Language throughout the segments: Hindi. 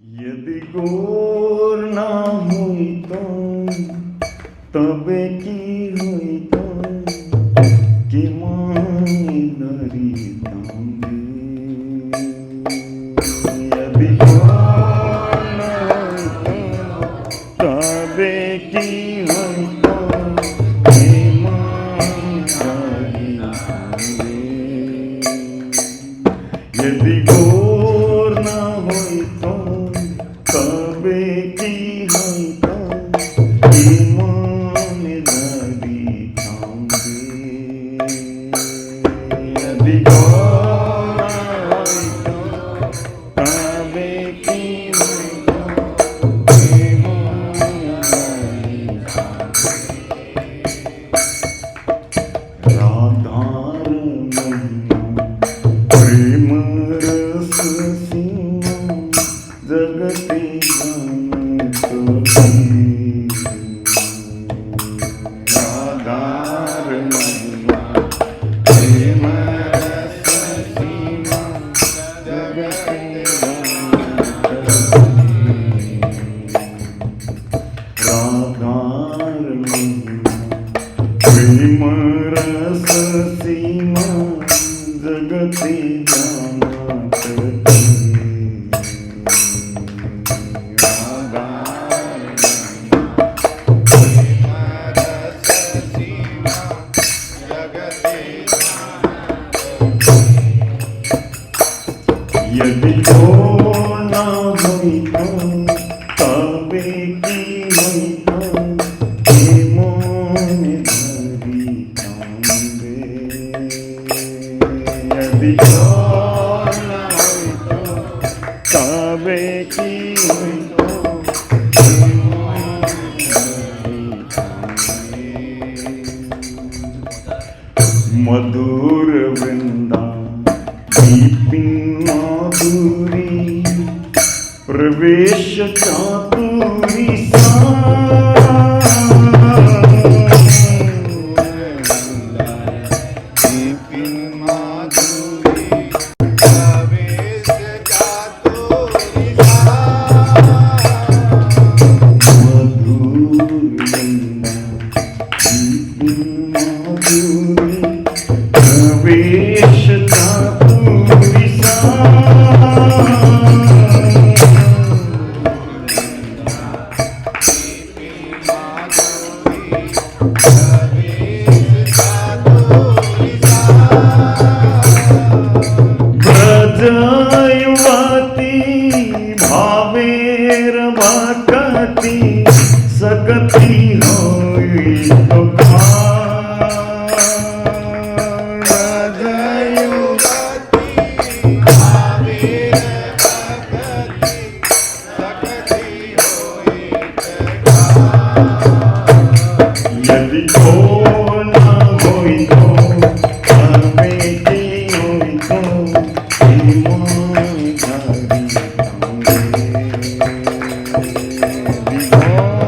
यदि गोर ना हुई तो तबे की हुई तो कि मानी नरी तांगे। यदि गोर ना हुई तो तबे की हुई तो कि मानी नरी तांगे। यदि गोर ना हुई तो तबे की हुई तो ईमानदारी थांगे। यदि गोर ना हुई तो तबे की हुई तो ईमानदारी थांगे। राधार महिमा प्रेम रस सीमा जगते जानत राधार महिमा प्रेम रस सीमा जगते राधार महिमा प्रेम रस सीमा जगते जानत यदि गोर ना हुई तो तबे की हुई तो ईमानदारी थांगे। यदि गोर ना हुई तो तबे की हुई तो ईमानदारी थांगे। मधुर वृंदा दीपिन माधुरी प्रवेश चातुरी दीपिन माधुरी प्रवेश चातुरी मधुर वृंदा दीपिन माधुरी प्रवेश चातुरी ब्रजयुवती भावेर भक्ति सकती होई तो यदि गोर ना हुई तो तबे की हुई तो ईमानदारी थांगे। यदि गोर ना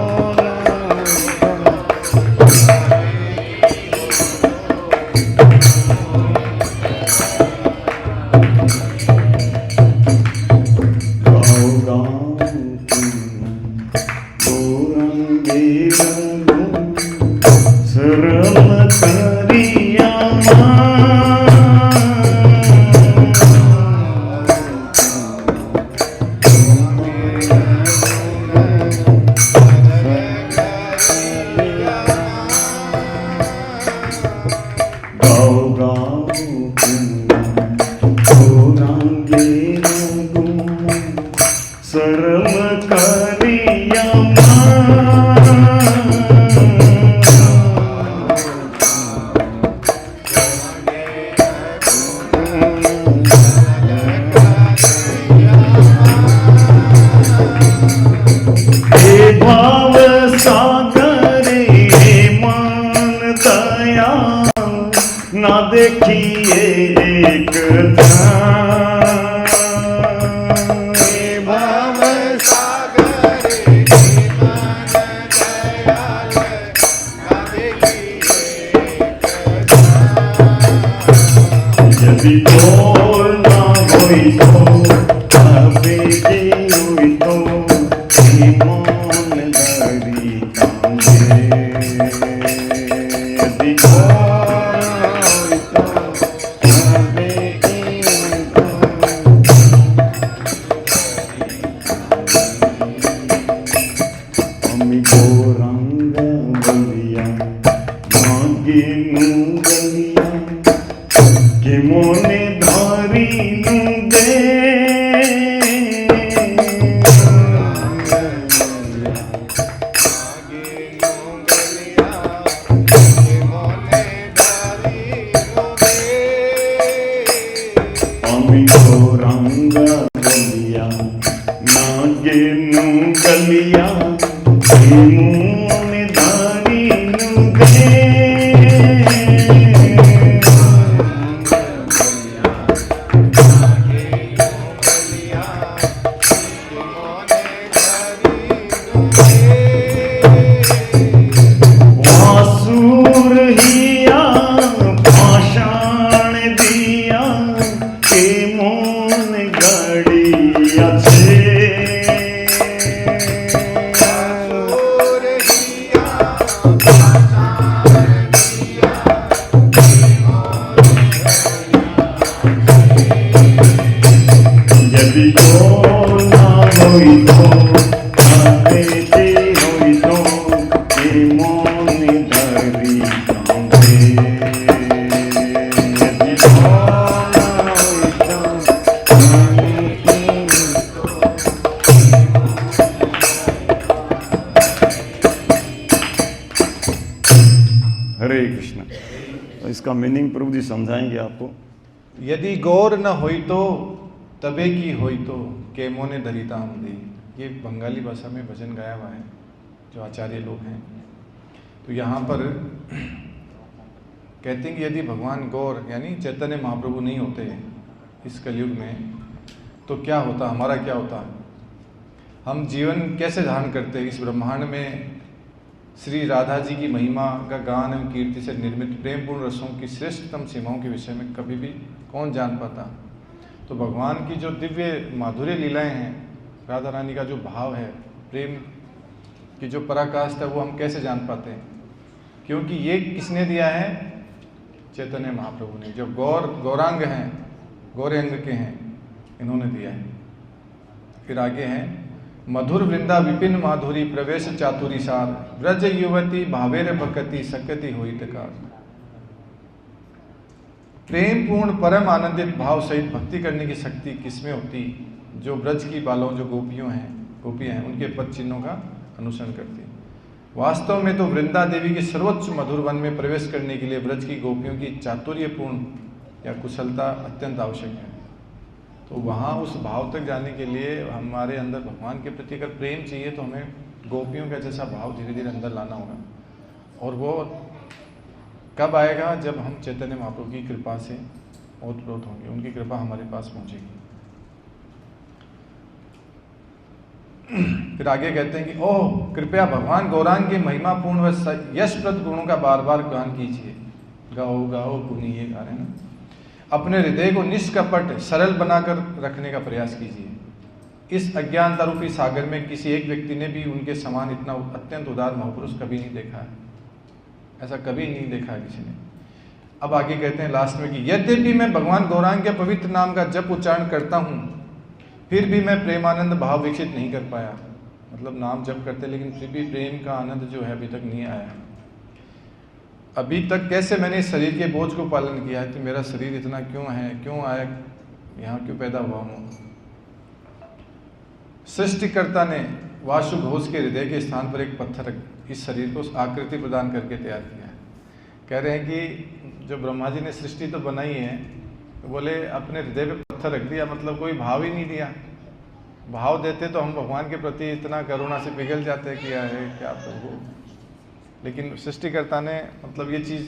गाओ गाओ गौरंगे रघु शरण करिया गाओ गाओ गौरंगे रघु शरण करिया भाव सागरे मान दया ना देखिए एक भाव सागरे मान दयाल ना देखिए यदि गोर ना हुई तो तबे की हुई तो लागे नू गलिया मुन धारी नू गे वासुर हिया पाषाण दिया के मोन गड़िया छे यदि को ना होई तो आते होई तो के मोन धरी कांगे यदि को ना होई तो हरे कृष्ण। तो इसका मीनिंग प्रभु जी समझाएंगे आपको। यदि गौर न होई तो तबे की होई तो के मोने धरिता दे। ये बंगाली भाषा में भजन गाया हुआ है जो आचार्य लोग हैं। तो यहाँ पर कहते हैं कि यदि भगवान गौर यानी चैतन्य महाप्रभु नहीं होते इस कलयुग में तो क्या होता, हमारा क्या होता, हम जीवन कैसे धारण करते। इस ब्रह्मांड में श्री राधा जी की महिमा का गान एवं कीर्ति से निर्मित प्रेमपूर्ण रसों की श्रेष्ठतम सीमाओं के विषय में कभी भी कौन जान पाता। तो भगवान की जो दिव्य माधुर्य लीलाएं हैं, राधा रानी का जो भाव है, प्रेम की जो पराकाष्ठा है, वो हम कैसे जान पाते हैं, क्योंकि ये किसने दिया है, चैतन्य महाप्रभु ने, जो गौरांग हैं, गौरे अंग के हैं, इन्होंने दिया है। फिर आगे हैं, मधुर वृंदा विपिन माधुरी प्रवेश चातुरी सार ब्रज युवती भावेर भक्ति सकति होई तकार। प्रेम पूर्ण परम आनंदित भाव सहित भक्ति करने की शक्ति किसमें होती, जो ब्रज की बालों जो गोपियां हैं उनके पद चिन्हों का अनुसरण करती। वास्तव में तो वृंदा देवी के सर्वोच्च मधुर वन में प्रवेश करने के लिए ब्रज की गोपियों की चातुर्यपूर्ण या कुशलता अत्यंत आवश्यक है। तो वहाँ उस भाव तक जाने के लिए हमारे अंदर भगवान के प्रति अगर प्रेम चाहिए तो हमें गोपियों का जैसा भाव धीरे धीरे अंदर लाना होगा। और वो कब आएगा, जब हम चैतन्य महाप्रभु की कृपा से ओतप्रोत होंगे, उनकी कृपा हमारे पास पहुँचेगी। फिर आगे कहते हैं कि ओह कृपया भगवान गौरांग के महिमापूर्ण व यशप्रद गुणों का बार बार गान कीजिए। गाओ गाओ पुनी, ये गा रहे हैं ना। अपने हृदय को निष्कपट सरल बनाकर रखने का प्रयास कीजिए। इस अज्ञानता रूपी सागर में किसी एक व्यक्ति ने भी उनके समान इतना अत्यंत उदार महापुरुष कभी नहीं देखा है, ऐसा कभी नहीं देखा है किसी ने। अब आगे कहते हैं लास्ट में कि यद्यपि मैं भगवान गौरांग के पवित्र नाम का जप उच्चारण करता हूँ, फिर भी मैं प्रेमानंद भाव विकसित नहीं कर पाया। मतलब नाम जप करते लेकिन फिर भी प्रेम का आनंद जो है अभी तक नहीं आया। अभी तक कैसे मैंने इस शरीर के बोझ को पालन किया है कि मेरा शरीर इतना क्यों है, क्यों आया, यहाँ क्यों पैदा हुआ हूँ। सृष्टिकर्ता ने वासु घोष के हृदय के स्थान पर एक पत्थर इस शरीर को आकृति प्रदान करके तैयार किया है। कह रहे हैं कि जो ब्रह्मा जी ने सृष्टि तो बनाई है, बोले अपने हृदय पे पत्थर रख दिया, मतलब कोई भाव ही नहीं दिया। भाव देते तो हम भगवान के प्रति इतना करुणा से पिघल जाते कि है क्या प्रभु। लेकिन सृष्टिकर्ता ने मतलब ये चीज़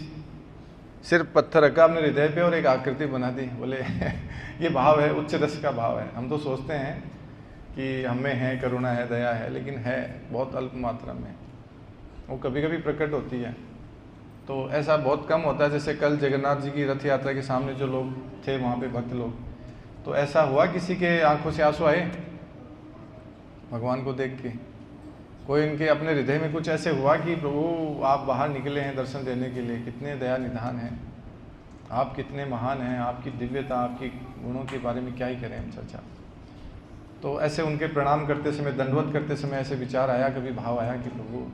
सिर्फ पत्थर रखा अपने हृदय पे और एक आकृति बना दी। बोले ये भाव है, उच्च रस का भाव है। हम तो सोचते हैं कि हमें है करुणा है, दया है, लेकिन है बहुत अल्प मात्रा में, वो कभी कभी प्रकट होती है। तो ऐसा बहुत कम होता है। जैसे कल जगन्नाथ जी की रथ यात्रा के सामने जो लोग थे वहाँ पे भक्त लोग, तो ऐसा हुआ किसी के आंखों से आंसू आए भगवान को देख के? कोई इनके अपने हृदय में कुछ ऐसे हुआ कि प्रभु आप बाहर निकले हैं दर्शन देने के लिए, कितने दया निधान हैं आप, कितने महान हैं, आपकी दिव्यता, आपकी गुणों के बारे में क्या ही करें हम चर्चा। तो ऐसे उनके प्रणाम करते समय, दंडवत करते समय ऐसे विचार आया, कभी भाव आया कि प्रभु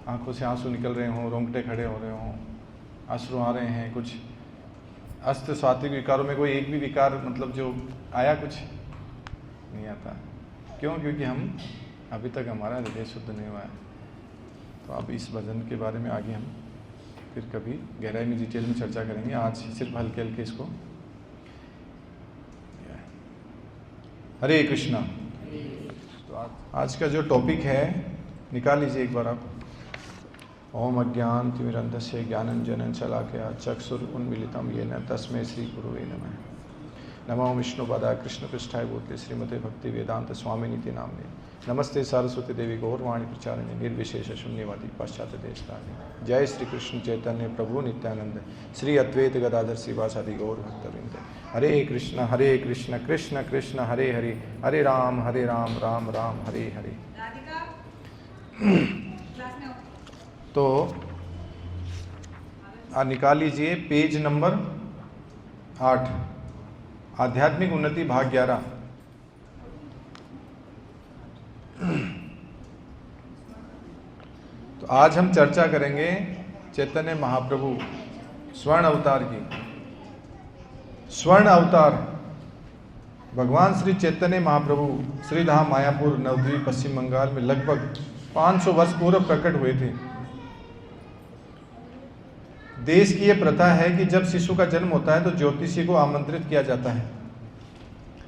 आंखों से आंसू निकल रहे हों, रोंगटे खड़े हो रहे हों, आंसू आ रहे हैं, कुछ अस्त स्वात्विक विकारों में कोई एक भी विकार मतलब जो आया, कुछ नहीं आता। क्यों? क्योंकि हम अभी तक हमारा हृदय शुद्ध नहीं हुआ है। तो अब इस भजन के बारे में आगे हम फिर कभी गहराई में डिटेल में चर्चा करेंगे। आज सिर्फ हल्के हल्के इसको। हरे कृष्णा। आज का जो टॉपिक है निकाल लीजिए एक बार आप। ओम अज्ञान तिमिरन्धस्य ज्ञानंजनं शलाकया चक्षुरुन्मीलितं येन तस्मै श्री गुरुवे नमः। नमो विष्णुपदाय कृष्णपृष्ठाय भूतले श्रीमते भक्ति वेदांत स्वामिनीति नाम्ने। नमस्ते सरस्वती देवी गौरवाणी प्रचारिणे निर्विशेष शून्यवादी पाश्चात्य देशतारिणे। जय श्री कृष्ण चैतन्य प्रभु नित्यानंद श्री अद्वैत गदाधर श्रीवासादि गौर भक्तवृंद। हरे कृष्ण कृष्ण कृष्ण हरे हरे, हरे राम राम राम हरे हरे। तो निकाल लीजिए पेज नंबर 8, आध्यात्मिक उन्नति भाग 11। तो आज हम चर्चा करेंगे चैतन्य महाप्रभु स्वर्ण अवतार की। स्वर्ण अवतार भगवान श्री चैतन्य महाप्रभु श्रीधाम मायापुर नवद्वीप पश्चिम बंगाल में लगभग 500 वर्ष पूर्व प्रकट हुए थे। देश की यह प्रथा है कि जब शिशु का जन्म होता है तो ज्योतिषी को आमंत्रित किया जाता है।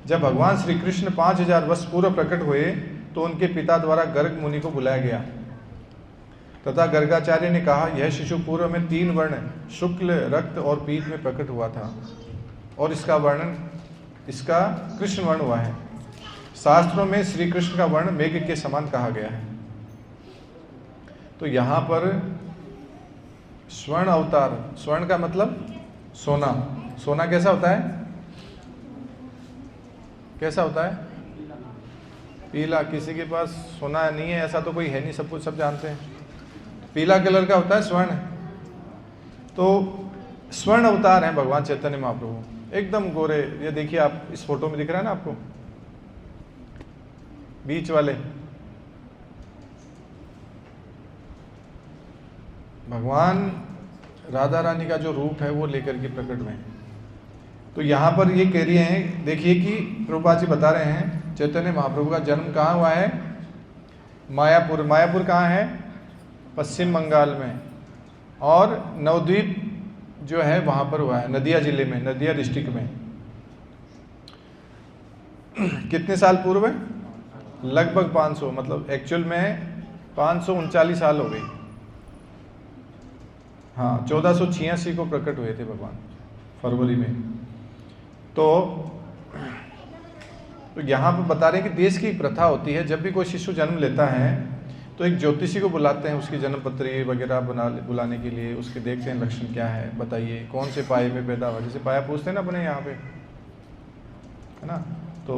जब भगवान श्री कृष्ण 5000 वर्ष पूर्व प्रकट हुए तो उनके पिता द्वारा गर्ग मुनि को बुलाया गया तथा गर्गाचार्य ने कहा, यह शिशु पूर्व में 3 वर्ण शुक्ल, रक्त और पीत में प्रकट हुआ था और इसका कृष्ण वर्ण हुआ है। शास्त्रों में श्री कृष्ण का वर्ण मेघ के समान कहा गया है। तो यहाँ पर स्वर्ण अवतार, स्वर्ण का मतलब सोना। सोना कैसा होता है? कैसा होता है? पीला। किसी के पास सोना नहीं है ऐसा तो कोई है नहीं, सब कुछ सब जानते हैं। पीला कलर का होता है स्वर्ण। तो स्वर्ण अवतार हैं भगवान चैतन्य महाप्रभु, एकदम गोरे। ये देखिए आप, इस फोटो में दिख रहा है ना आपको, बीच वाले भगवान राधा रानी का जो रूप है वो लेकर के प्रकट हुए हैं। तो यहाँ पर ये कह रहे हैं, देखिए कि प्रभुपाद जी बता रहे हैं चैतन्य महाप्रभु का जन्म कहाँ हुआ है? मायापुर। मायापुर कहाँ है? पश्चिम बंगाल में। और नवद्वीप जो है वहाँ पर हुआ है, नदिया जिले में, नदिया डिस्ट्रिक्ट में। कितने साल पूर्व है? लगभग 500, मतलब एक्चुअल में 539 साल हो गई। हाँ, 1486 को प्रकट हुए थे भगवान, फरवरी में। तो यहाँ पर बता रहे हैं कि देश की एक प्रथा होती है, जब भी कोई शिशु जन्म लेता है तो एक ज्योतिषी को बुलाते हैं उसकी जन्म पत्री वगैरह बुलाने के लिए। उसके देखते हैं लक्षण क्या है, बताइए कौन से पाए में पैदा हुआ। जैसे पाया पूछते हैं ना अपने यहाँ पे, है ना। तो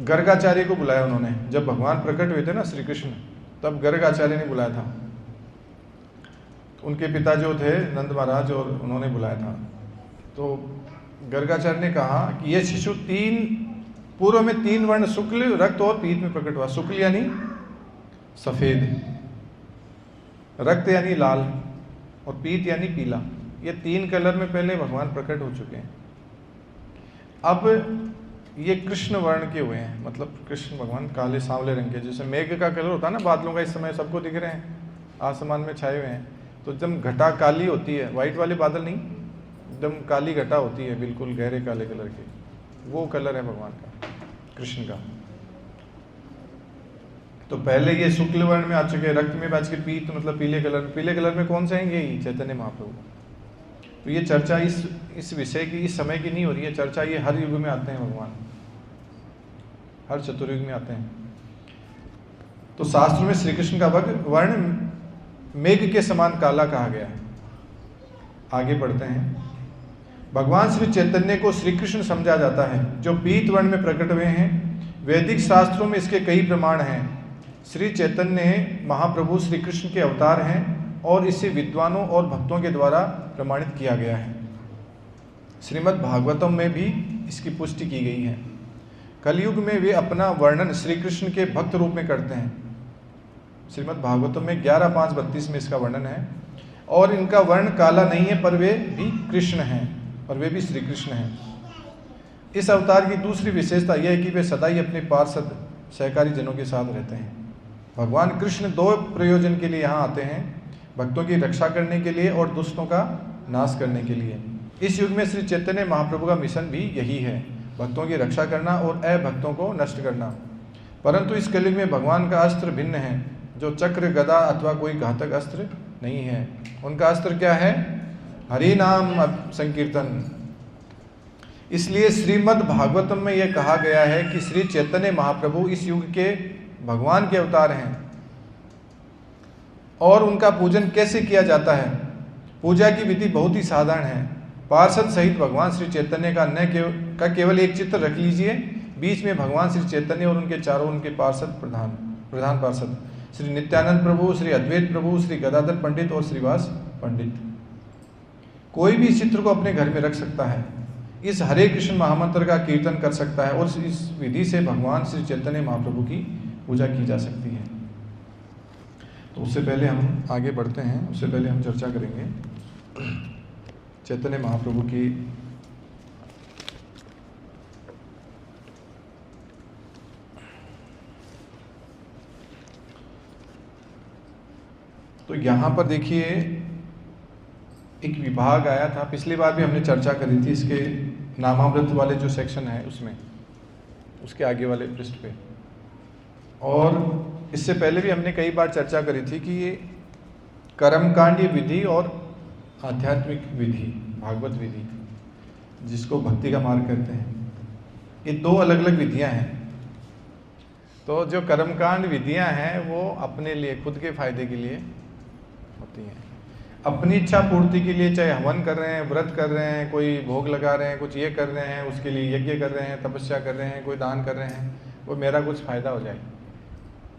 गर्गाचार्य को बुलाया उन्होंने। जब भगवान प्रकट हुए थे ना श्री कृष्ण, तब गर्गाचार्य ने बुलाया था। उनके पिता जो थे नंद महाराज, और उन्होंने बुलाया था। तो गर्गाचार्य ने कहा कि यह शिशु पूर्व में 3 वर्ण शुक्ल, रक्त और पीत में प्रकट हुआ। शुक्ल यानी सफेद, रक्त यानी लाल और पीत यानी पीला। ये 3 कलर में पहले भगवान प्रकट हो चुके हैं। अब ये कृष्ण वर्ण के हुए हैं, मतलब कृष्ण भगवान काले सांवले रंग के। जैसे मेघ का कलर होता है ना बादलों का, इस समय सबको दिख रहे हैं, आसमान में छाए हुए हैं। तो जब घटा काली होती है, वाइट वाले बादल नहीं, एकदम काली घटा होती है, बिल्कुल गहरे काले कलर के, वो कलर है भगवान का, कृष्ण का। तो पहले ये शुक्ल वर्ण में आ चुके हैं, रक्त में बच के पीत मतलब पीले कलर। पीले कलर में कौन से हैं? यही चैतन्य महाप्रभु। तो ये चर्चा इस विषय की इस समय की नहीं हो रही है, चर्चा ये हर युग में आते हैं भगवान, हर चतुर्युग में आते हैं। तो शास्त्र में श्री कृष्ण का वर्ण मेघ के समान काला कहा गया है। आगे बढ़ते हैं। भगवान श्री चैतन्य को श्री कृष्ण समझा जाता है जो पीत वर्ण में प्रकट हुए हैं। वैदिक शास्त्रों में इसके कई प्रमाण हैं। श्री चैतन्य महाप्रभु श्री कृष्ण के अवतार हैं और इसे विद्वानों और भक्तों के द्वारा प्रमाणित किया गया है। श्रीमद् भागवतम में भी इसकी पुष्टि की गई है। कलयुग में वे अपना वर्णन श्री कृष्ण के भक्त रूप में करते हैं। श्रीमद् भागवतम में 11:5-32 में इसका वर्णन है। और इनका वर्ण काला नहीं है, पर वे भी कृष्ण हैं, और वे भी श्री कृष्ण हैं। इस अवतार की दूसरी विशेषता यह है कि वे सदा ही अपने पार्षद सहकारी जनों के साथ रहते हैं। भगवान कृष्ण 2 प्रयोजन के लिए यहाँ आते हैं, भक्तों की रक्षा करने के लिए और दुष्टों का नाश करने के लिए। इस युग में श्री चैतन्य महाप्रभु का मिशन भी यही है। भक्तों की रक्षा करना और अभक्तों को नष्ट करना। परंतु इस कलयुग में भगवान का अस्त्र भिन्न है, जो चक्र गदा अथवा कोई घातक अस्त्र नहीं है। उनका अस्त्र क्या है? हरि नाम संकीर्तन। इसलिए श्रीमद् भागवतम में यह कहा गया है कि श्री चैतन्य महाप्रभु इस युग के भगवान के अवतार हैं। और उनका पूजन कैसे किया जाता है? पूजा की विधि बहुत ही साधारण है। पार्षद सहित भगवान श्री चैतन्य का केवल एक चित्र रख लीजिए, बीच में भगवान श्री चैतन्य और उनके चारों उनके पार्षद प्रधान पार्षद श्री नित्यानंद प्रभु, श्री अद्वैत प्रभु, श्री गदाधर पंडित और श्रीवास पंडित। कोई भी इस चित्र को अपने घर में रख सकता है, इस हरे कृष्ण महामंत्र का कीर्तन कर सकता है और इस विधि से भगवान श्री चैतन्य महाप्रभु की पूजा की जा सकती है। तो उससे पहले हम आगे बढ़ते हैं, उससे पहले हम चर्चा करेंगे चैतन्य महाप्रभु की तो यहाँ पर देखिए एक विभाग आया था, पिछली बार भी हमने चर्चा करी थी इसके नामामृत वाले जो सेक्शन है उसमें, उसके आगे वाले पृष्ठ पे। और इससे पहले भी हमने कई बार चर्चा करी थी कि ये कर्मकांडीय विधि और आध्यात्मिक विधि, भागवत विधि, जिसको भक्ति का मार्ग कहते हैं, ये दो अलग अलग विधियां हैं। तो जो कर्मकांड विधियां हैं वो अपने लिए, खुद के फायदे के लिए होती हैं, अपनी इच्छा पूर्ति के लिए, चाहे हवन कर रहे हैं, व्रत कर रहे हैं, कोई भोग लगा रहे हैं, कुछ ये कर रहे हैं, उसके लिए यज्ञ कर रहे हैं, तपस्या कर रहे हैं, कोई दान कर रहे हैं, वो मेरा कुछ फायदा हो जाए।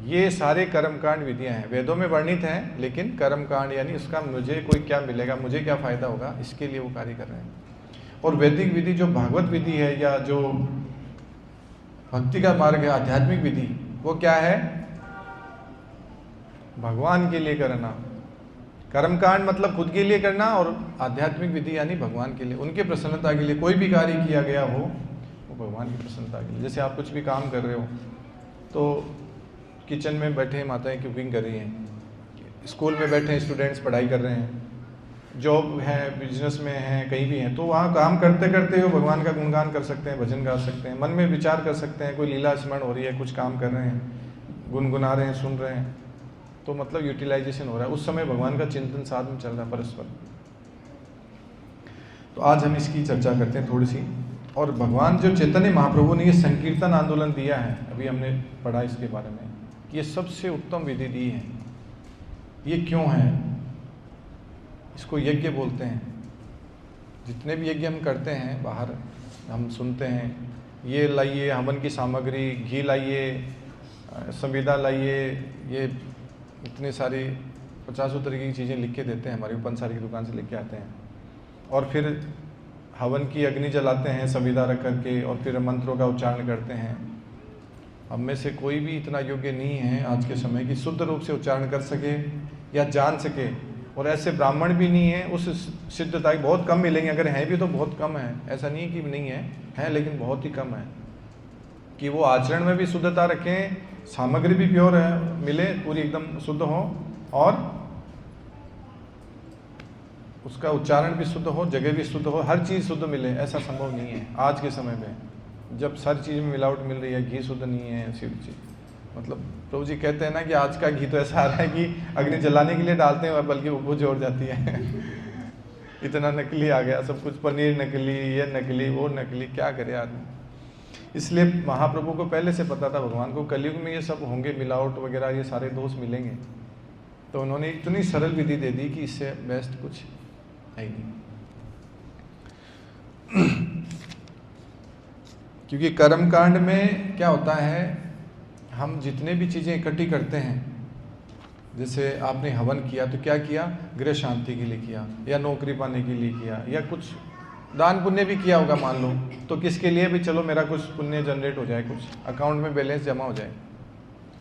ये सारे कर्मकांड विधियां हैं, वेदों में वर्णित हैं, लेकिन कर्मकांड यानी उसका मुझे कोई क्या मिलेगा, मुझे क्या फायदा होगा, इसके लिए वो कार्य कर रहे हैं। और वैदिक विधि जो भागवत विधि है या जो भक्ति का मार्ग है, आध्यात्मिक विधि, वो क्या है? भगवान के लिए करना। कर्मकांड मतलब खुद के लिए करना और आध्यात्मिक विधि यानी भगवान के लिए, उनके प्रसन्नता के लिए कोई भी कार्य किया गया हो वो भगवान की प्रसन्नता के लिए। जैसे आप कुछ भी काम कर रहे हो तो किचन में बैठे माताएं कुकिंग कर रही हैं, स्कूल में बैठे स्टूडेंट्स पढ़ाई कर रहे हैं, जॉब है, बिजनेस में हैं, कहीं भी हैं, तो वहाँ काम करते करते हो भगवान का गुणगान कर सकते हैं, भजन गा सकते हैं, मन में विचार कर सकते हैं, कोई लीला स्मरण हो रही है, कुछ काम कर रहे हैं, गुनगुना रहे हैं, सुन रहे हैं, तो मतलब यूटिलाइजेशन हो रहा है, उस समय भगवान का चिंतन साथ में चल रहा है परस्पर। तो आज हम इसकी चर्चा करते हैं थोड़ी सी। और भगवान जो चैतन्य महाप्रभु ने ये संकीर्तन आंदोलन दिया है, अभी हमने पढ़ा इसके बारे में, कि ये सबसे उत्तम विधि दी है। ये क्यों है? इसको यज्ञ बोलते हैं। जितने भी यज्ञ हम करते हैं बाहर, हम सुनते हैं, ये लाइए हवन की सामग्री, घी लाइए, संविदा लाइए, ये इतनी सारी 50 तरह की चीज़ें लिख के देते हैं, हमारी पंसारी की दुकान से लिख के आते हैं, और फिर हवन की अग्नि जलाते हैं संविदा रख करके, और फिर मंत्रों का उच्चारण करते हैं। हम में से कोई भी इतना योग्य नहीं है आज के समय कि शुद्ध रूप से उच्चारण कर सके या जान सके, और ऐसे ब्राह्मण भी नहीं है, उस सिद्धता बहुत कम मिलेंगे, अगर हैं भी तो बहुत कम है, ऐसा नहीं कि नहीं है लेकिन बहुत ही कम है, कि वो आचरण में भी शुद्धता रखें, सामग्री भी प्योर है मिले, पूरी एकदम शुद्ध हो, और उसका उच्चारण भी शुद्ध हो, जगह भी शुद्ध हो, हर चीज़ शुद्ध मिले, ऐसा संभव नहीं है आज के समय में, जब हर चीज़ में मिलावट मिल रही है, घी शुद्ध नहीं है, ऐसी चीज़। मतलब प्रभु जी कहते हैं ना कि आज का घी तो ऐसा आ रहा है कि अग्नि जलाने के लिए डालते हैं और बल्कि वो जोड़ जाती है इतना नकली आ गया सब कुछ, पनीर नकली, ये नकली, वो नकली, क्या करे आदमी। इसलिए महाप्रभु को पहले से पता था, भगवान को कलयुग में ये सब होंगे, मिलावट वगैरह ये सारे दोष मिलेंगे, तो उन्होंने इतनी सरल विधि दे दी कि इससे बेस्ट कुछ है ही नहीं। क्योंकि कर्मकांड में क्या होता है, हम जितने भी चीज़ें इकट्ठी करते हैं, जैसे आपने हवन किया तो क्या किया, गृह शांति के लिए किया, या नौकरी पाने के लिए किया, या कुछ दान पुण्य भी किया होगा मान लो, तो किसके लिए भी, चलो मेरा कुछ पुण्य जनरेट हो जाए, कुछ अकाउंट में बैलेंस जमा हो जाए।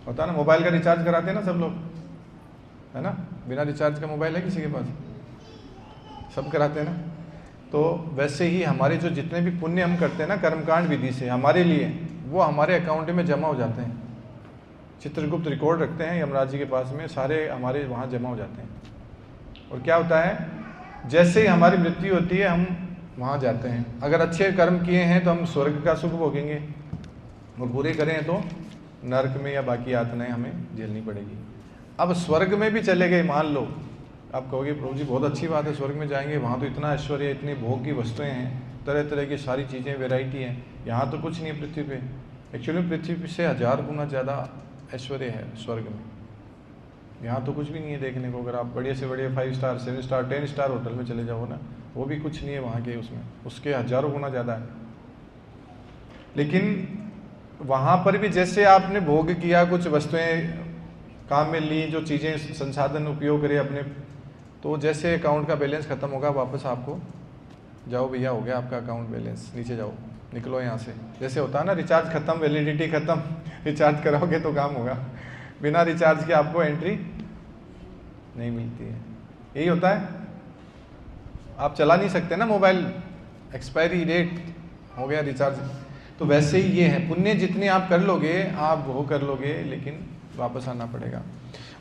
होता है ना, मोबाइल का रिचार्ज कराते हैं ना सब लोग, है ना, बिना रिचार्ज का मोबाइल है किसी के पास? सब कराते हैं ना। तो वैसे ही हमारे जो जितने भी पुण्य हम करते हैं ना कर्मकांड विधि से हमारे लिए, वो हमारे अकाउंट में जमा हो जाते हैं। चित्रगुप्त रिकॉर्ड रखते हैं यमराज जी के पास में, सारे हमारे वहाँ जमा हो जाते हैं। और क्या होता है, जैसे ही हमारी मृत्यु होती है, हम वहाँ जाते हैं। अगर अच्छे कर्म किए हैं तो हम स्वर्ग का सुख भोगेंगे, और बुरे करें तो नरक में या बाकी यातनाएं हमें झेलनी पड़ेगी। अब स्वर्ग में भी चले गए, मान लो, आप कहोगे प्रभु जी बहुत अच्छी बात है, स्वर्ग में जाएंगे, वहाँ तो इतना ऐश्वर्य, इतनी भोग की वस्तुएं हैं, तरह तरह की सारी चीज़ें, वैरायटी हैं, यहाँ तो कुछ नहीं है पृथ्वी पे। एक्चुअली पृथ्वी से 1000 गुना ज़्यादा ऐश्वर्य है स्वर्ग में, यहाँ तो कुछ भी नहीं है देखने को। अगर आप बढ़िया से बढ़िया 5 स्टार 7 स्टार 10 स्टार होटल में चले जाओ ना, वो भी कुछ नहीं है वहाँ के, उसमें उसके हज़ारों गुना ज़्यादा है। लेकिन वहाँ पर भी जैसे आपने भोग किया, कुछ वस्तुएं काम में ली, जो चीज़ें संसाधन उपयोग करे अपने, तो जैसे अकाउंट का बैलेंस ख़त्म होगा, वापस आपको जाओ भैया हो गया आपका अकाउंट बैलेंस, नीचे जाओ, निकलो यहाँ से। जैसे होता है ना, रिचार्ज ख़त्म, वैलिडिटी ख़त्म, रिचार्ज कराओगे तो काम होगा, बिना रिचार्ज के आपको एंट्री नहीं मिलती है। यही होता है, आप चला नहीं सकते ना मोबाइल, एक्सपायरी डेट हो गया रिचार्ज। तो वैसे ही ये है, पुण्य जितने आप कर लोगे आप वो कर लोगे, लेकिन वापस आना पड़ेगा।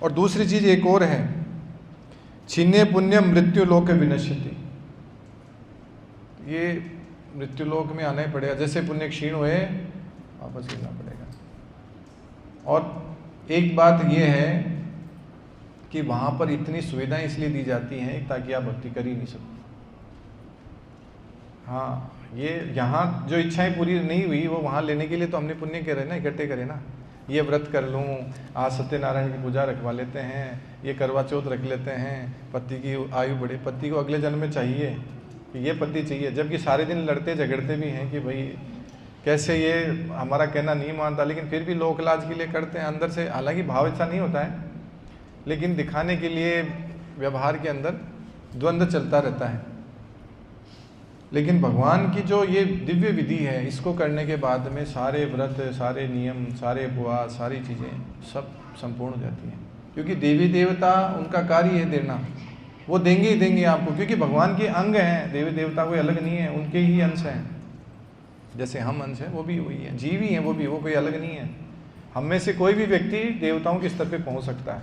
और दूसरी चीज़ एक और है, छिन्ने पुण्य मृत्यु लोक विनश्यति, ये मृत्यु लोक में आना ही पड़ेगा। जैसे पुण्य क्षीण हुए वापस गिरना पड़ेगा। और एक बात ये है कि वहाँ पर इतनी सुविधाएं इसलिए दी जाती हैं ताकि आप भक्ति कर ही नहीं सको। हाँ, ये यहाँ जो इच्छाएं पूरी नहीं हुई वो वहाँ लेने के लिए तो हमने पुण्य करे ना, इकट्ठे करे ना। ये व्रत कर लूँ, आज सत्यनारायण की पूजा रखवा लेते हैं, ये करवा चौथ रख लेते हैं, पति की आयु बढ़े, पति को अगले जन्म में चाहिए कि ये पति चाहिए, जबकि सारे दिन लड़ते झगड़ते भी हैं कि भाई कैसे ये हमारा कहना नहीं मानता, लेकिन फिर भी लोक लाज के लिए करते हैं अंदर से। हालांकि भाव ऐसा नहीं होता है, लेकिन दिखाने के लिए व्यवहार के अंदर द्वंद्व चलता रहता है। लेकिन भगवान की जो ये दिव्य विधि है, इसको करने के बाद में सारे व्रत, सारे नियम, सारे उपवास, सारी चीज़ें सब संपूर्ण हो जाती हैं। क्योंकि देवी देवता उनका कार्य है देना, वो देंगे ही देंगे आपको, क्योंकि भगवान के अंग हैं। देवी देवता कोई अलग नहीं है, उनके ही अंश हैं। जैसे हम अंश हैं, वो भी वही है, जीव ही हैं वो भी, वो कोई अलग नहीं है। हम में से कोई भी व्यक्ति देवताओं के स्तर पे पहुंच सकता है।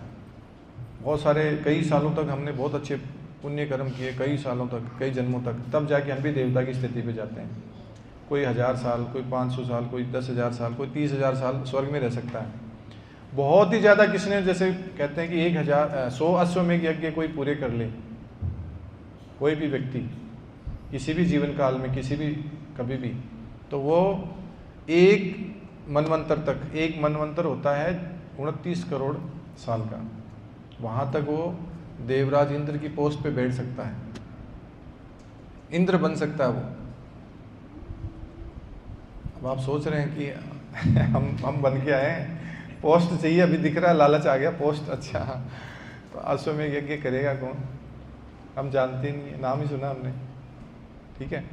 बहुत सारे, कई सालों तक हमने बहुत अच्छे पुण्य कर्म किए, कई सालों तक, कई जन्मों तक, तब जाके हम भी देवता की स्थिति पे जाते हैं। कोई 1000 साल, कोई 500 साल, कोई 10,000 साल, कोई 30,000 साल स्वर्ग में रह सकता है। बहुत ही ज़्यादा किसने, जैसे कहते हैं कि 100 अश्वमेघ यज्ञ कोई पूरे कर ले, कोई भी व्यक्ति किसी भी जीवन काल में, किसी भी कभी भी, तो वो एक मनवंतर तक, एक मनवंतर होता है 29 करोड़ साल का, वहाँ तक वो देवराज इंद्र की पोस्ट पे बैठ सकता है, इंद्र बन सकता है वो। अब आप सोच रहे हैं कि हम बन के आए हैं, पोस्ट चाहिए, अभी दिख रहा है लालच आ गया, पोस्ट, अच्छा तो अश्वमेघ यज्ञ करेगा कौन, हम जानते नहीं है, नाम ही सुना हमने, ठीक है।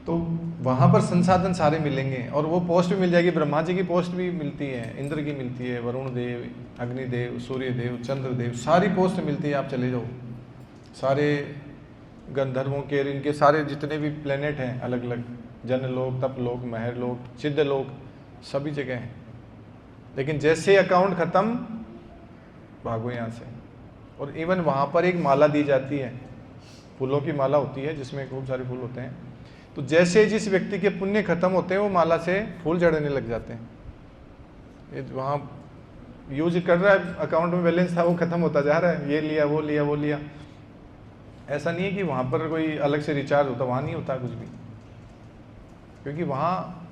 तो वहाँ पर संसाधन सारे मिलेंगे, और वो पोस्ट भी मिल जाएगी, ब्रह्मा जी की पोस्ट भी मिलती है, इंद्र की मिलती है, वरुण देव, अग्निदेव, सूर्यदेव, चंद्रदेव, सारी पोस्ट मिलती है। आप चले जाओ, सारे गंधर्वों के, इनके सारे जितने भी प्लेनेट हैं अलग अलग, जनलोक, तपलोक, महरलोक, सिद्धलोक, सभी जगह हैं। लेकिन जैसे अकाउंट ख़त्म, भागो यहाँ से। और इवन वहाँ पर एक माला दी जाती है, फूलों की माला होती है जिसमें खूब सारे फूल होते हैं। तो जैसे जिस व्यक्ति के पुण्य खत्म होते हैं, वो माला से फूल झड़ने लग जाते हैं। ये वहाँ यूज कर रहा है, अकाउंट में बैलेंस था वो खत्म होता जा रहा है, ये लिया वो लिया वो लिया। ऐसा नहीं है कि वहाँ पर कोई अलग से रिचार्ज होता, वहाँ नहीं होता कुछ भी, क्योंकि वहाँ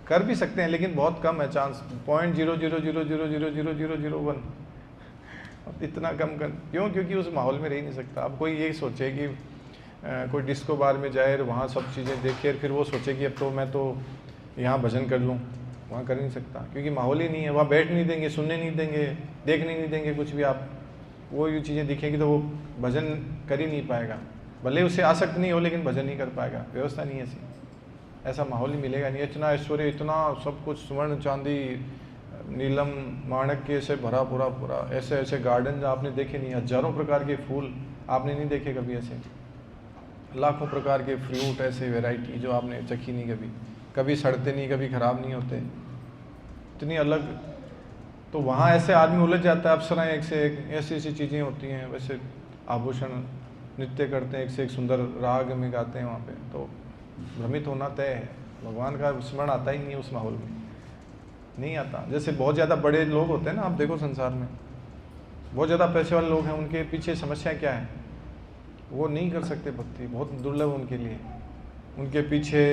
कर भी सकते हैं लेकिन बहुत कम है चांस, 0.00000001, इतना कम कर क्यों, क्योंकि उस माहौल में रह ही नहीं सकता। अब कोई ये सोचे कि कोई डिस्को बार में जाए, वहाँ सब चीज़ें देखे, फिर वो सोचे कि अब तो मैं तो यहाँ भजन कर लूँ, वहाँ कर नहीं सकता, क्योंकि माहौल ही नहीं है, वहाँ बैठ नहीं देंगे, सुनने नहीं देंगे, देखने नहीं देंगे कुछ भी। आप वो ये चीज़ें दिखेंगी तो वो भजन कर ही नहीं पाएगा, भले उसे आसक्त नहीं हो लेकिन भजन नहीं कर पाएगा, व्यवस्था नहीं है ऐसी, ऐसा माहौल ही मिलेगा नहीं। इतना ऐश्वर्य, इतना सब कुछ, स्वर्ण चांदी नीलम माणक के से भरा पूरा पूरा, ऐसे ऐसे गार्डन आपने देखे नहीं, हजारों प्रकार के फूल आपने नहीं देखे कभी, ऐसे लाखों प्रकार के फ्रूट, ऐसे वैरायटी जो आपने चखी नहीं कभी, कभी सड़ते नहीं, कभी ख़राब नहीं होते, इतनी अलग। तो वहाँ ऐसे आदमी उलझ जाता है, अप्सराएं एक से एक, ऐसी ऐसी चीज़ें होती हैं, वैसे आभूषण नृत्य करते हैं, एक से एक सुंदर राग में गाते हैं वहाँ पे, तो भ्रमित होना तय है। भगवान का स्मरण आता ही नहीं है उस माहौल में, नहीं आता। जैसे बहुत ज़्यादा बड़े लोग होते हैं ना, आप देखो संसार में बहुत ज़्यादा पैसे वाले लोग हैं, उनके पीछे समस्या क्या है, वो नहीं कर सकते भक्ति, बहुत दुर्लभ उनके लिए। उनके पीछे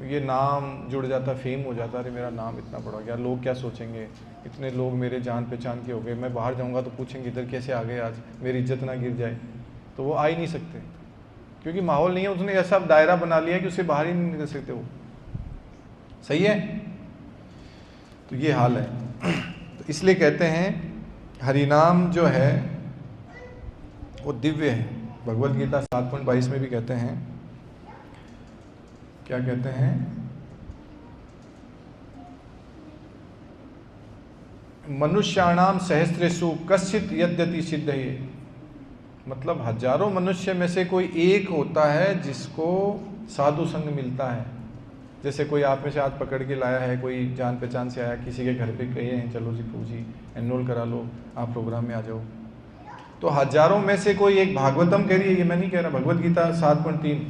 ये नाम जुड़ जाता, फेम हो जाता, अरे मेरा नाम इतना बड़ा गया, लोग क्या सोचेंगे, इतने लोग मेरे जान पहचान के हो गए, मैं बाहर जाऊंगा तो पूछेंगे इधर कैसे आ गए आज, मेरी इज्जत ना गिर जाए, तो वो आ ही नहीं सकते क्योंकि माहौल नहीं है। उसने ऐसा दायरा बना लिया कि उससे बाहर ही नहीं निकल सकते वो। सही है, तो ये हाल है। तो इसलिए कहते हैं हरिनाम जो है वो दिव्य है। भगवत गीता 7.22 में भी कहते हैं, क्या कहते हैं, मनुष्याणाम सहस्रेषु कश्चित यद्यति सिद्धये, मतलब हजारों मनुष्य में से कोई एक होता है जिसको साधु संग मिलता है। जैसे कोई आप में से आज पकड़ के लाया है, कोई जान पहचान से आया, किसी के घर पे कहे हैं चलो जी फूजी एनरोल करा लो, आप प्रोग्राम में आ जाओ, तो हजारों में से कोई एक, भागवतम कह रही है, ये मैं नहीं कह रहा, भगवत गीता 7.3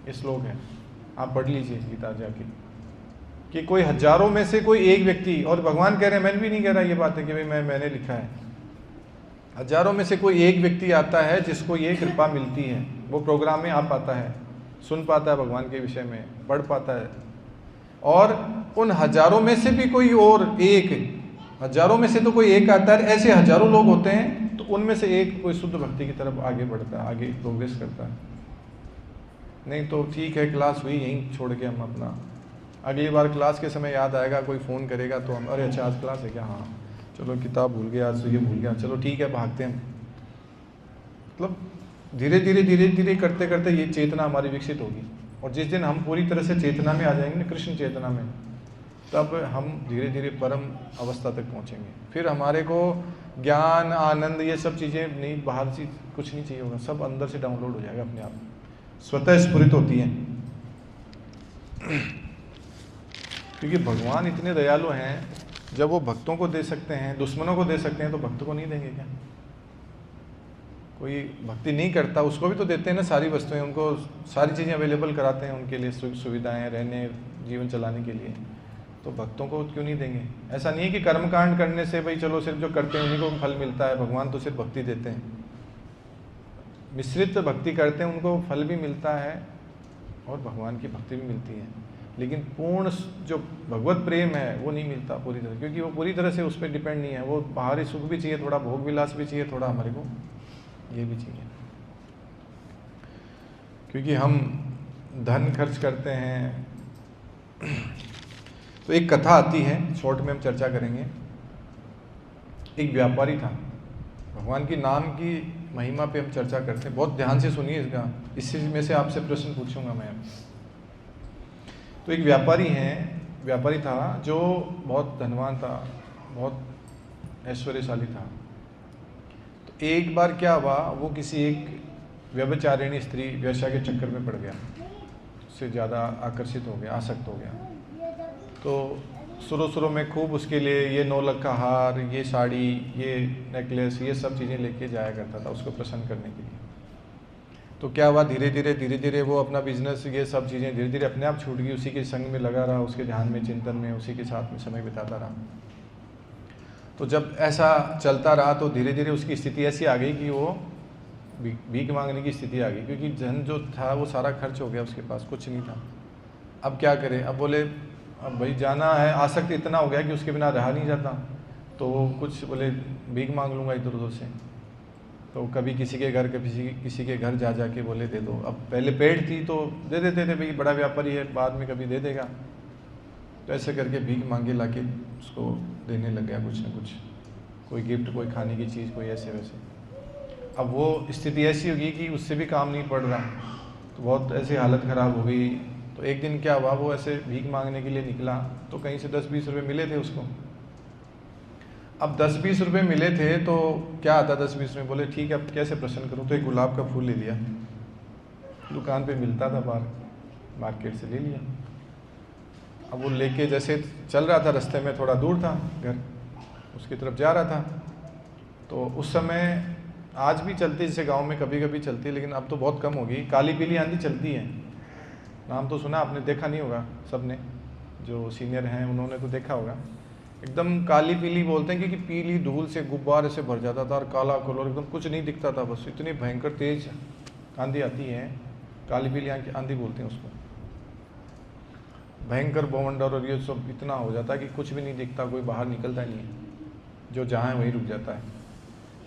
ये श्लोक है, आप पढ़ लीजिए गीता जाके, कि कोई हजारों में से कोई एक व्यक्ति, और भगवान कह रहे हैं, मैं भी नहीं कह रहा ये बात है कि भाई मैंने लिखा है, हजारों में से कोई एक व्यक्ति आता है जिसको ये कृपा मिलती है, वो प्रोग्राम में आ पाता है, सुन पाता है भगवान के विषय में, पढ़ पाता है। और उन हजारों में से भी कोई और एक, हजारों में से तो कोई एक आता है, ऐसे हजारों लोग होते हैं, तो उनमें से एक कोई शुद्ध भक्ति की तरफ आगे बढ़ता है, आगे प्रोग्रेस करता है। नहीं तो ठीक है, क्लास हुई यहीं छोड़ के हम अपना, अगली बार क्लास के समय याद आएगा, कोई फ़ोन करेगा तो हम, अरे अच्छा आज क्लास है क्या, हाँ चलो किताब भूल गया, आज तो ये भूल गया, चलो ठीक है भागते हैं। मतलब धीरे धीरे करते करते ये चेतना हमारी विकसित होगी, और जिस दिन हम पूरी तरह से चेतना में आ जाएंगे ना, कृष्ण चेतना में, तब हम धीरे धीरे परम अवस्था तक पहुँचेंगे। फिर हमारे को ज्ञान आनंद ये सब चीज़ें नहीं, बाहर से कुछ नहीं चाहिए होगा, सब अंदर से डाउनलोड हो जाएगा अपने आप, स्वतः स्फुरित होती हैं। क्योंकि भगवान इतने दयालु हैं, जब वो भक्तों को दे सकते हैं, दुश्मनों को दे सकते हैं, तो भक्तों को नहीं देंगे क्या? कोई भक्ति नहीं करता उसको भी तो देते हैं ना सारी वस्तुएं, उनको सारी चीज़ें अवेलेबल कराते हैं उनके लिए, सुविधाएं, रहने जीवन चलाने के लिए, तो भक्तों को क्यों नहीं देंगे? ऐसा नहीं है कि कर्मकांड करने से भाई चलो सिर्फ जो करते हैं उन्हीं को फल मिलता है, भगवान तो सिर्फ भक्ति देते हैं। मिश्रित भक्ति करते हैं उनको फल भी मिलता है और भगवान की भक्ति भी मिलती है, लेकिन पूर्ण जो भगवत प्रेम है वो नहीं मिलता पूरी तरह, क्योंकि वो पूरी तरह से उस पर डिपेंड नहीं है। वो बाहरी सुख भी चाहिए, थोड़ा भोग विलास भी चाहिए, थोड़ा हमारे को ये भी चाहिए, क्योंकि हम धन खर्च करते हैं। तो एक कथा आती है, शॉर्ट में हम चर्चा करेंगे। एक व्यापारी था, भगवान की नाम की महिमा पे हम चर्चा करते हैं, बहुत ध्यान से सुनिए इसका, इसी में से आपसे प्रश्न पूछूंगा मैं। तो एक व्यापारी था जो बहुत धनवान था, बहुत ऐश्वर्यशाली था। तो एक बार क्या हुआ, वो किसी एक व्यभिचारिणी स्त्री वेश्या के चक्कर में पड़ गया, उससे ज़्यादा आकर्षित हो गया, आसक्त हो गया। तो शुरू में खूब उसके लिए ये 9 लाख का हार, ये साड़ी, ये नेकलेस, ये सब चीज़ें लेके जाया करता था उसको प्रसन्न करने के लिए। तो क्या हुआ, धीरे धीरे वो अपना बिजनेस, ये सब चीज़ें धीरे धीरे अपने आप छूट गई, उसी के संग में लगा रहा, उसके ध्यान में, चिंतन में, उसी के साथ में समय बिताता रहा। तो जब ऐसा चलता रहा तो धीरे धीरे उसकी स्थिति ऐसी आ गई कि वो भीख मांगने की स्थिति आ गई, क्योंकि धन जो था वो सारा खर्च हो गया, उसके पास कुछ नहीं था। अब क्या करे, अब बोले अब भाई जाना है, आसक्त इतना हो गया कि उसके बिना रहा नहीं जाता, तो वो कुछ बोले भीख मांग लूँगा इधर उधर से। तो कभी किसी के घर, कभी किसी के घर जा के बोले दे दो। अब पहले पेड़ थी तो दे देते थे, भाई बड़ा व्यापारी है, बाद में कभी दे देगा। तो ऐसे करके भीख मांगे लाके उसको देने लग गया कुछ न कुछ, कोई गिफ्ट, कोई खाने की चीज़, कोई ऐसे वैसे। अब वो स्थिति ऐसी होगी कि उससे भी काम नहीं पड़ रहा, तो बहुत ऐसी हालत ख़राब हो गई। तो एक दिन क्या हुआ, वो ऐसे भीख मांगने के लिए निकला, तो कहीं से 10-20 रुपये मिले थे उसको। अब 10-20 रुपये मिले थे तो क्या आता 10-20 रुपये, बोले ठीक है अब कैसे प्रसन्न करूँ, तो एक गुलाब का फूल ले लिया, दुकान पे मिलता था बाहर, मार्केट से ले लिया। अब वो लेके जैसे चल रहा था, रास्ते में थोड़ा दूर था घर, उसकी तरफ जा रहा था, तो उस समय आज भी चलती है, जैसे गांव में कभी कभी चलती है, लेकिन अब तो बहुत कम होगी। काली पीली आंधी चलती है, नाम तो सुना, आपने देखा नहीं होगा, सबने जो सीनियर हैं उन्होंने तो देखा होगा। एकदम काली पीली बोलते हैं, क्योंकि पीली धूल से गुब्बारे से भर जाता था और काला कलर, एकदम कुछ नहीं दिखता था, बस इतनी भयंकर तेज आंधी आती है, काली पीली आंधी बोलते हैं उसको। भयंकर बवंडर और ये सब इतना हो जाता है कि कुछ भी नहीं दिखता, कोई बाहर निकलता नहीं है, जो जहाँ है वहीं रुक जाता है।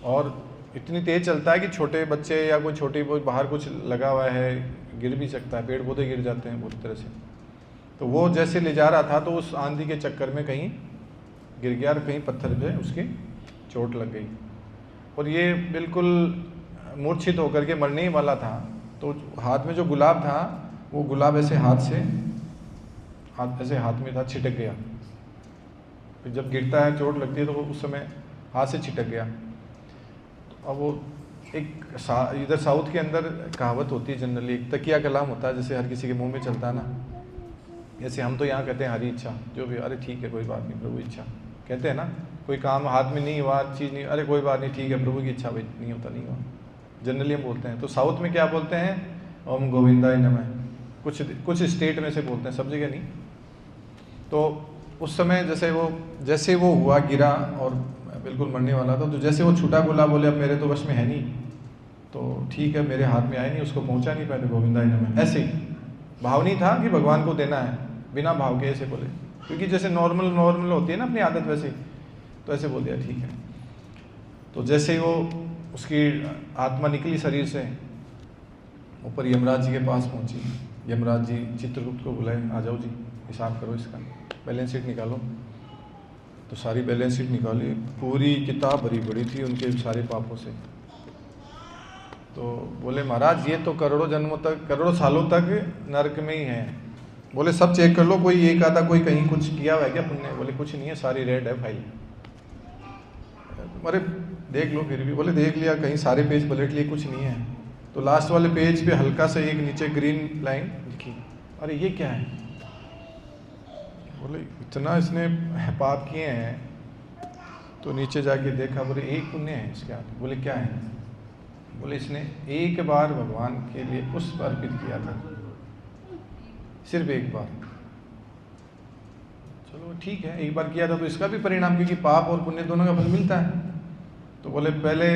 और इतनी तेज चलता है कि छोटे बच्चे या कोई छोटी बाहर कुछ लगा हुआ है गिर भी सकता है, पेड़ पौधे गिर जाते हैं बुरी तरह से। तो वो जैसे ले जा रहा था तो उस आंधी के चक्कर में कहीं गिर गया और कहीं पत्थर पे उसके चोट लग गई, और ये बिल्कुल मूर्छित होकर के मरने ही वाला था। तो हाथ में जो गुलाब था, वो गुलाब ऐसे हाथ में था, छिटक गया। फिर जब गिरता है, चोट लगती है, तो वो उस समय हाथ से छिटक गया। तो अब वो इधर साउथ के अंदर कहावत होती है जनरली, एक तकिया कलाम होता है, जैसे हर किसी के मुंह में चलता है ना, जैसे हम तो यहाँ कहते हैं हरी इच्छा, जो भी, अरे ठीक है कोई बात नहीं, प्रभु इच्छा कहते हैं ना। कोई काम हाथ में नहीं हुआ, चीज़ नहीं, अरे कोई बात नहीं, ठीक है प्रभु की इच्छा, भाई नहीं होता नहीं हुआ, जनरली हम बोलते हैं। तो साउथ में क्या बोलते हैं, ओम गोविंदाय नमः, कुछ स्टेट में से बोलते हैं, सब जगह नहीं। तो उस समय जैसे वो हुआ, गिरा और बिल्कुल मरने वाला था, तो जैसे वो छूटा बोला, बोले अब मेरे तो वश में है नहीं, तो ठीक है मेरे हाथ में आए नहीं, उसको पहुंचा नहीं पाए, गोविंदाय नमः। ऐसे ही भाव नहीं था कि भगवान को देना है, बिना भाव के ऐसे बोले, क्योंकि जैसे नॉर्मल होती है ना अपनी आदत, वैसे तो ऐसे बोल दिया ठीक है। तो जैसे ही वो उसकी आत्मा निकली शरीर से, ऊपर यमराज जी के पास पहुंची। यमराज जी चित्रगुप्त को बुलाए, आ जाओ जी हिसाब करो इसका, बैलेंस शीट निकालो। तो सारी बैलेंस शीट निकाली, पूरी किताब भरी पड़ी थी उनके सारे पापों से। तो बोले महाराज ये तो करोड़ों जन्मों तक, करोड़ों सालों तक नरक में ही है। बोले सब चेक कर लो, कोई एक आधा कोई कहीं कुछ किया हुआ है क्या पुण्य? बोले कुछ नहीं है, सारी रेड है फाइल। अरे देख लो फिर भी। बोले देख लिया, कहीं सारे पेज पलट लिए, कुछ नहीं है। तो लास्ट वाले पेज पे हल्का सा एक नीचे ग्रीन लाइन लिखी, अरे ये क्या है? बोले इतना इसने पाप किए हैं। तो नीचे जाके देखा, बोले एक पुण्य है इसके हाथ। बोले क्या है? बोले इसने एक बार भगवान के लिए पुष्प अर्पित किया था, सिर्फ एक बार। चलो ठीक है, एक बार किया था तो इसका भी परिणाम, क्योंकि पाप और पुण्य दोनों का फल मिलता है। तो बोले पहले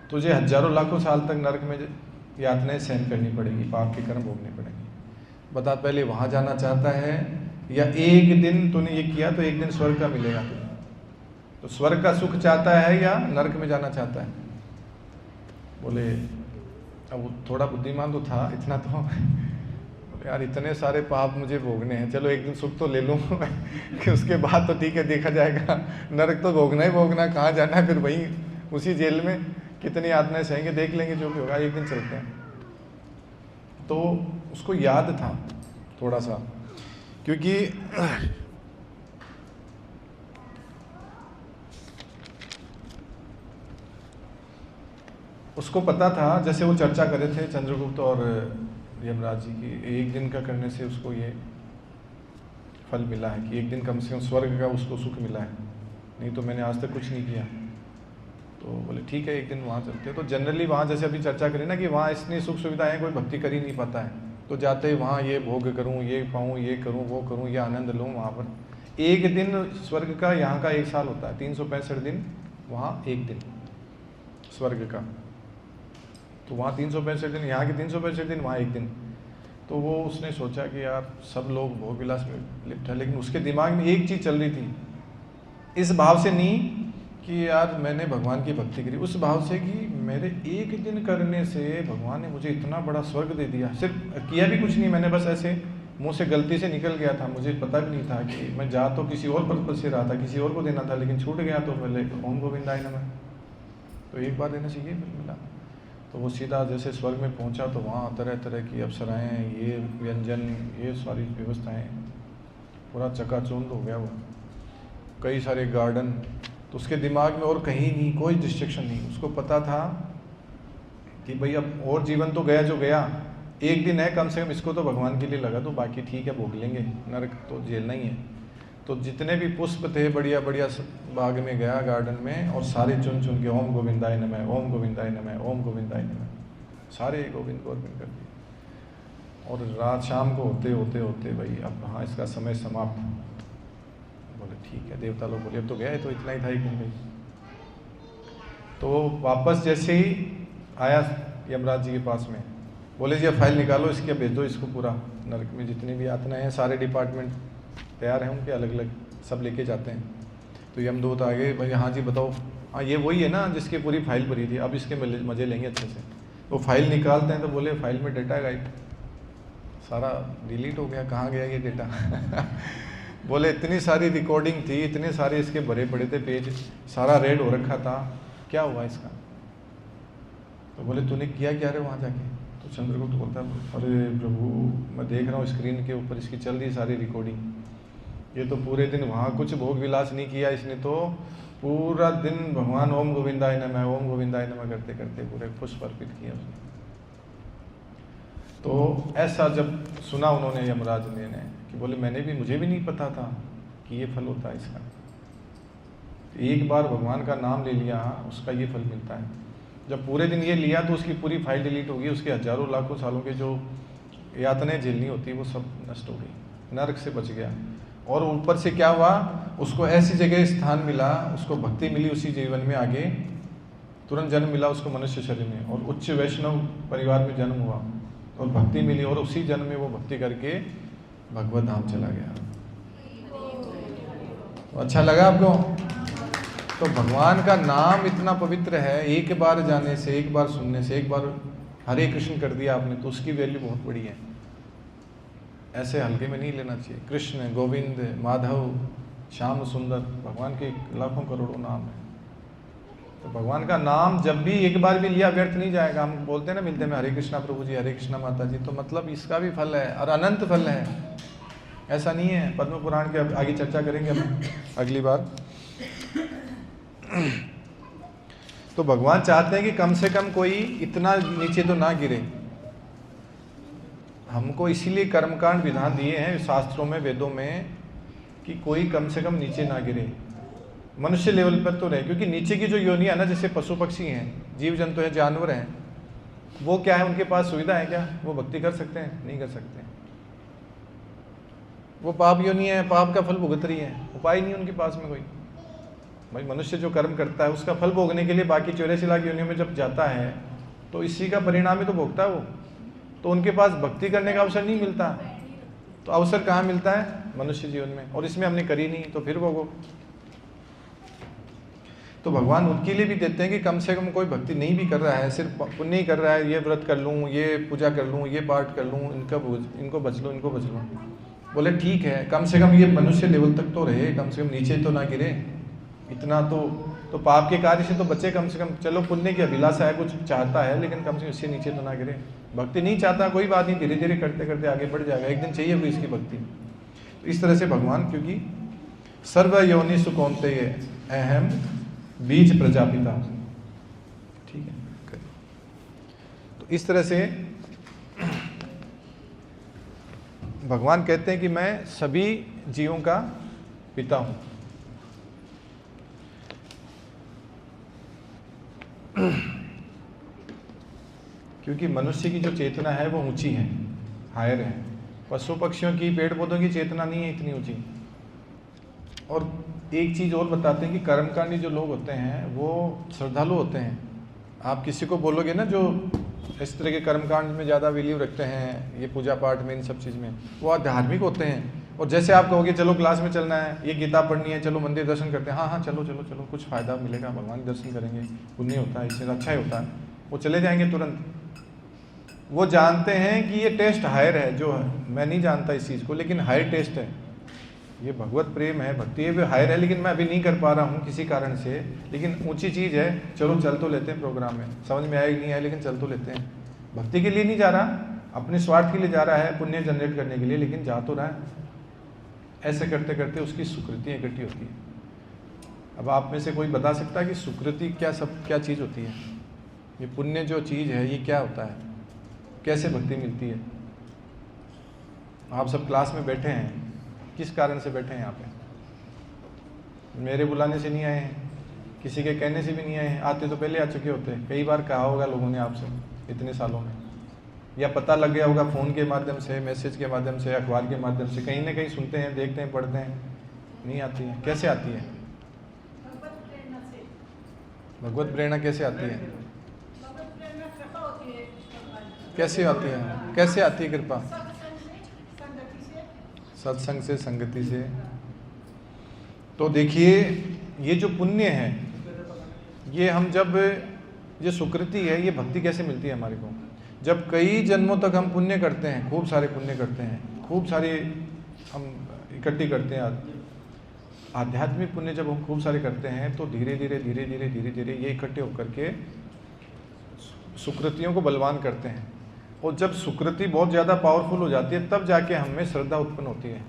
तुझे हजारों लाखों साल तक नरक में यातनाएं सहन करनी पड़ेगी, पाप के कर्म भोगने पड़ेंगे। बता पहले वहां जाना चाहता है या एक दिन तूने ये किया तो एक दिन स्वर्ग का मिलेगा तुझे? तो स्वर्ग का सुख चाहता है या नरक में जाना चाहता है? बोले अब वो थोड़ा बुद्धिमान तो था इतना तो, बोले यार इतने सारे पाप मुझे भोगने हैं, चलो एक दिन सुख तो ले लूँ कि उसके बाद तो ठीक है देखा जाएगा, नरक तो भोगना ही भोगना, कहाँ जाना है फिर वहीं उसी जेल में कितनी यातनाएं सहेंगे, देख लेंगे जो भी होगा, एक दिन चलते हैं। तो उसको याद था थोड़ा सा, क्योंकि उसको पता था, जैसे वो चर्चा कर रहे थे चंद्रगुप्त और यमराज जी की, एक दिन का करने से उसको ये फल मिला है कि एक दिन कम से कम स्वर्ग का उसको सुख मिला है, नहीं तो मैंने आज तक कुछ नहीं किया। तो बोले ठीक है एक दिन वहाँ चलते हैं। तो जनरली वहाँ जैसे अभी चर्चा करें ना कि वहाँ इतनी सुख सुविधाएं कोई भक्ति कर ही नहीं पाता है, तो जाते ही वहाँ ये भोग करूँ, ये पाऊँ, ये करूँ, वो करूँ, ये आनंद लूँ वहाँ पर। एक दिन स्वर्ग का यहाँ का एक साल होता है, 365 दिन वहाँ एक दिन स्वर्ग का। तो वहाँ 365 दिन, यहाँ के 365 दिन, वहाँ एक दिन। तो वो उसने सोचा कि यार सब लोग भोग विलास में लिप्त है, लेकिन उसके दिमाग में एक चीज़ चल रही थी, इस भाव से नहीं कि यार मैंने भगवान की भक्ति करी, उस भाव से कि मेरे एक दिन करने से भगवान ने मुझे इतना बड़ा स्वर्ग दे दिया। सिर्फ किया भी कुछ नहीं, मैंने बस ऐसे मुंह से गलती से निकल गया था, मुझे पता भी नहीं था कि मैं जा तो किसी और पर्पज से रहा था, किसी और को देना था, लेकिन छूट गया। तो पहले ओम गोविंदाय नमः, तो एक बार देना चाहिए, मिला। तो वो सीधा जैसे स्वर्ग में पहुंचा तो वहाँ तरह तरह की अप्सराएँ, ये व्यंजन, ये सारी व्यवस्थाएँ, पूरा चकाचौंध हो गया वो, कई सारे गार्डन। तो उसके दिमाग में और कहीं नहीं, कोई डिस्ट्रैक्शन नहीं। उसको पता था कि भाई अब और जीवन तो गया जो गया, एक दिन है कम से कम, इसको तो भगवान के लिए लगा, तो बाकी ठीक है भोग लेंगे, नरक तो झेलना ही है। तो जितने भी पुष्प थे बढ़िया बढ़िया बाग में गया, गार्डन में, और सारे चुन चुन के ओम गोविंदाय नमः, ओम गोविंदाय नमः, ओम गोविंदाय नमः, सारे गोविंद गोविंद कर दिए। और रात शाम को होते होते होते भाई अब हाँ इसका समय समाप्त। बोले ठीक है, देवता लोग बोले अब तो गया है, तो इतना ही था ही कहीं। तो वापस जैसे ही आया यमराज जी के पास में, बोले जी अब फाइल निकालो इसकी, भेज दो इसको पूरा नरक में, जितनी भी यातनाएं हैं सारे डिपार्टमेंट तैयार हैं उनके, अलग अलग सब लेके जाते हैं। तो यमदूत आ गए, भाई हाँ जी बताओ, हाँ ये वही है ना जिसकी पूरी फाइल भरी थी, अब इसके मजे लेंगे अच्छे से। तो फाइल निकालते हैं तो बोले फाइल में डेटा गायब, सारा डिलीट हो गया, कहाँ गया ये डेटा बोले इतनी सारी रिकॉर्डिंग थी, इतने सारे इसके भरे पड़े थे पेज, सारा रेड हो रखा था, क्या हुआ इसका? तो बोले तूने किया क्या रे वहाँ जाके? तो चंद्रगुप्त बोलता अरे प्रभु मैं देख रहा हूँ स्क्रीन के ऊपर इसकी चल रही सारी रिकॉर्डिंग, ये तो पूरे दिन वहाँ कुछ भोग विलास नहीं किया इसने, तो पूरा दिन भगवान ओम गोविंदाय नमः, ओम गोविंदाय नमः करते करते पूरे पुष्प अर्पित किया उसने। तो ऐसा जब सुना उन्होंने यमराज ने कि बोले मुझे भी नहीं पता था कि ये फल होता है इसका। एक बार भगवान का नाम ले लिया उसका ये फल मिलता है। जब पूरे दिन ये लिया तो उसकी पूरी फाइल डिलीट होगी, उसके हजारों लाखों सालों के जो यातनाएं झेलनी होती वो सब नष्ट हो गई, नरक से बच गया। और ऊपर से क्या हुआ, उसको ऐसी जगह स्थान मिला, उसको भक्ति मिली उसी जीवन में, आगे तुरंत जन्म मिला उसको मनुष्य शरीर में, और उच्च वैष्णव परिवार में जन्म हुआ और भक्ति मिली, और उसी जन्म में वो भक्ति करके भगवत धाम चला गया। तो अच्छा लगा आपको? तो भगवान का नाम इतना पवित्र है, एक बार जाने से, एक बार सुनने से, एक बार हरे कृष्ण कर दिया आपने तो उसकी वैल्यू बहुत बड़ी है, ऐसे हल्के में नहीं लेना चाहिए। कृष्ण, गोविंद, माधव, श्याम सुंदर, भगवान के लाखों करोड़ों नाम है। तो भगवान का नाम जब भी एक बार भी लिया व्यर्थ नहीं जाएगा। हम बोलते हैं ना मिलते में हरे कृष्णा प्रभु जी, हरे कृष्णा माता जी, तो मतलब इसका भी फल है और अनंत फल है, ऐसा नहीं है। पद्म पुराण के आगे चर्चा करेंगे हम अगली बार। तो भगवान चाहते हैं कि कम से कम कोई इतना नीचे तो ना गिरे। हमको इसीलिए कर्मकांड विधान दिए हैं शास्त्रों में, वेदों में, कि कोई कम से कम नीचे ना गिरे, मनुष्य लेवल पर तो रहे। क्योंकि नीचे की जो योनियां ना, जैसे पशु पक्षी हैं, जीव जंतु हैं, जानवर हैं, वो क्या है, उनके पास सुविधा है क्या? वो भक्ति कर सकते हैं? नहीं कर सकते। वो पाप योनि है, पाप का फल भुगत रही है, उपाय नहीं उनके पास में कोई। भाई मनुष्य जो कर्म करता है उसका फल भोगने के लिए बाकी 84 लाख योनियों में जब जाता है तो इसी का परिणाम ही तो भोगता है वो। तो उनके पास भक्ति करने का अवसर नहीं मिलता। तो अवसर कहाँ मिलता है? मनुष्य जीवन में, और इसमें हमने करी नहीं तो फिर भोगो। तो भगवान उनके लिए भी देते हैं कि कम से कम कोई भक्ति नहीं भी कर रहा है, सिर्फ पुण्य ही कर रहा है, ये व्रत कर लूँ, ये पूजा कर लूँ, ये पाठ कर लूँ, इनको बच लूँ, इनको बच लूँ। बोले ठीक है, कम से कम ये मनुष्य लेवल तक तो रहे, कम से कम नीचे तो ना गिरे इतना। तो पाप के कार्य से तो बचे कम से कम। चलो पुण्य की अभिलाषा है, कुछ चाहता है, लेकिन कम से कम इससे नीचे तो ना गिरे। भक्ति नहीं चाहता, कोई बात नहीं, धीरे धीरे करते करते आगे बढ़ जाएगा, एक दिन चाहिए भी इसकी भक्ति। तो इस तरह से भगवान, क्योंकि सर्व योनि सुकौन्तेय अहम बीज प्रजापिता, ठीक है। तो इस तरह से भगवान कहते हैं कि मैं सभी जीवों का पिता हूं। क्योंकि मनुष्य की जो चेतना है वो ऊंची है, हायर है। पशु पक्षियों की, पेड़ पौधों की चेतना नहीं है इतनी ऊंची। और एक चीज़ और बताते हैं कि कर्मकांडी जो लोग होते हैं वो श्रद्धालु होते हैं। आप किसी को बोलोगे ना जो इस तरह के कर्मकांड में ज़्यादा वैल्यू रखते हैं, ये पूजा पाठ में, इन सब चीज़ में, वो धार्मिक होते हैं। और जैसे आप कहोगे चलो क्लास में चलना है, ये गीता पढ़नी है, चलो मंदिर दर्शन करते हैं, हाँ हाँ चलो चलो चलो, कुछ फ़ायदा मिलेगा, भगवान दर्शन करेंगे, पुण्य होता है, इससे अच्छा ही होता है, वो चले जाएंगे तुरंत। वो जानते हैं कि ये टेस्ट हायर है, जो है मैं नहीं जानता इस चीज़ को, लेकिन हायर टेस्ट है, ये भगवत प्रेम है, भक्ति है, वो हायर है, लेकिन मैं अभी नहीं कर पा रहा हूँ किसी कारण से, लेकिन ऊंची चीज़ है, चलो चल तो लेते हैं प्रोग्राम में, समझ में आया नहीं आया, लेकिन चल तो लेते हैं। भक्ति के लिए नहीं जा रहा, अपने स्वार्थ के लिए जा रहा है, पुण्य जनरेट करने के लिए, लेकिन जा तो रहा है। ऐसे करते करते उसकी सुकृति इकट्ठी होती है। अब आप में से कोई बता सकता है कि सुकृति क्या चीज़ होती है? ये पुण्य जो चीज़ है ये क्या होता है, कैसे भक्ति मिलती है? आप सब क्लास में बैठे हैं, किस कारण से बैठे हैं यहाँ पे? मेरे बुलाने से नहीं आए हैं, किसी के कहने से भी नहीं आए हैं, आते तो पहले आ चुके होते हैं। कई बार कहा होगा लोगों ने आपसे इतने सालों में, या पता लग गया होगा फ़ोन के माध्यम से, मैसेज के माध्यम से, अखबार के माध्यम से, कहीं ना कहीं सुनते हैं, देखते हैं, पढ़ते हैं, नहीं आती है। कैसे आती है भगवत प्रेरणा? कैसे आती है? कैसे आती है? कैसे आती है कृपा? सत्संग से, संगति से। तो देखिए, ये जो पुण्य है, ये हम जब, ये सुकृति है, ये भक्ति कैसे मिलती है हमारे को? जब कई जन्मों तक हम पुण्य करते हैं, खूब सारे पुण्य करते हैं, खूब सारे हम इकट्ठी करते हैं, आध्यात्मिक पुण्य जब हम खूब सारे करते हैं, तो धीरे धीरे धीरे धीरे धीरे धीरे ये इकट्ठे होकर के सुकृतियों को बलवान करते हैं। और जब सुकृति बहुत ज़्यादा पावरफुल हो जाती है, तब जाके हमें श्रद्धा उत्पन्न होती है,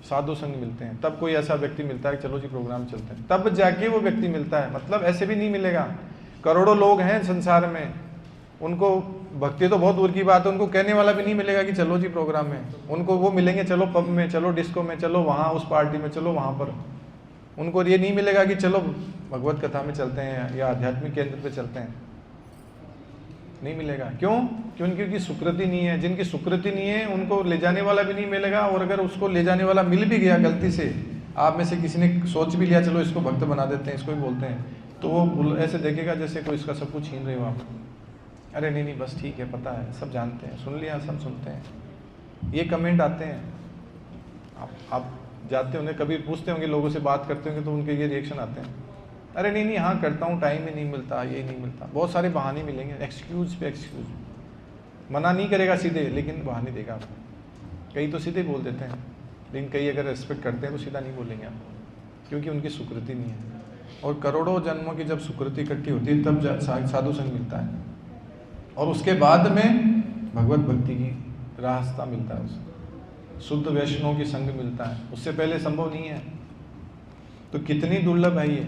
साधु संग मिलते हैं, तब कोई ऐसा व्यक्ति मिलता है, चलो जी प्रोग्राम चलते हैं, तब जाके वो व्यक्ति मिलता है। मतलब ऐसे भी नहीं मिलेगा। करोड़ों लोग हैं संसार में, उनको भक्ति तो बहुत दूर की बात है, उनको कहने वाला भी नहीं मिलेगा कि चलो जी प्रोग्राम में। उनको वो मिलेंगे, चलो पब में, चलो डिस्को में, चलो वहाँ उस पार्टी में, चलो वहाँ पर। उनको ये नहीं मिलेगा कि चलो भगवत कथा में चलते हैं या आध्यात्मिक केंद्र पे चलते हैं, नहीं मिलेगा। क्यों? क्योंकि सुकृति नहीं है। जिनकी सुकृति नहीं है उनको ले जाने वाला भी नहीं मिलेगा, और अगर उसको ले जाने वाला मिल भी गया गलती से, आप में से किसी ने सोच भी लिया चलो इसको भक्त बना देते हैं, इसको ही बोलते हैं, तो वो ऐसे देखेगा जैसे कोई इसका सब कुछ छीन रहे हो आप। अरे नहीं नहीं बस ठीक है, पता है, सब जानते हैं, सुन लिया, सब सुनते हैं। ये कमेंट आते हैं। आप जाते होंगे, कभी पूछते होंगे लोगों से, बात करते होंगे, तो उनके ये रिएक्शन आते हैं, अरे नहीं नहीं हाँ करता हूँ, टाइम ही नहीं मिलता, ये नहीं मिलता। बहुत सारे बहाने मिलेंगे, एक्सक्यूज पे एक्सक्यूज। मना नहीं करेगा सीधे, लेकिन बहाने देगा आपको। कई तो सीधे बोल देते हैं, लेकिन कई अगर रिस्पेक्ट करते हैं तो सीधा नहीं बोलेंगे आपको, क्योंकि उनकी सुकृति नहीं है। और करोड़ों जन्मों की जब सुकृति इकट्ठी होती है, तब साधु संग मिलता है, और उसके बाद में भगवत भक्ति की रास्ता मिलता है, उसे शुद्ध वैष्णव की संग मिलता है। उससे पहले संभव नहीं है। तो कितनी दुर्लभ है ये।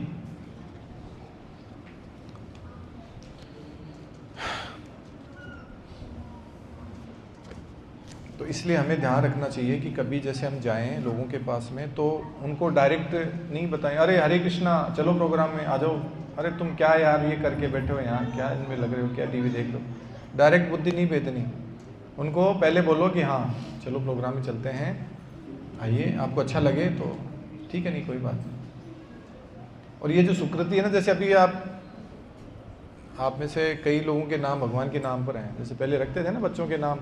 तो इसलिए हमें ध्यान रखना चाहिए कि कभी जैसे हम जाएं लोगों के पास में, तो उनको डायरेक्ट नहीं बताएं, अरे हरे कृष्णा चलो प्रोग्राम में आ जाओ, अरे तुम क्या यार ये करके बैठे हो यहाँ, क्या इनमें लग रहे हो, क्या टीवी देख लो। डायरेक्ट बुद्धि नहीं भेजनी। उनको पहले बोलो कि हाँ चलो प्रोग्राम में चलते हैं, आइए, आपको अच्छा लगे तो ठीक है, नहीं कोई बात नहीं। और ये जो सुकृति है ना, जैसे अभी आप में से कई लोगों के नाम भगवान के नाम पर हैं, जैसे पहले रखते थे ना बच्चों के नाम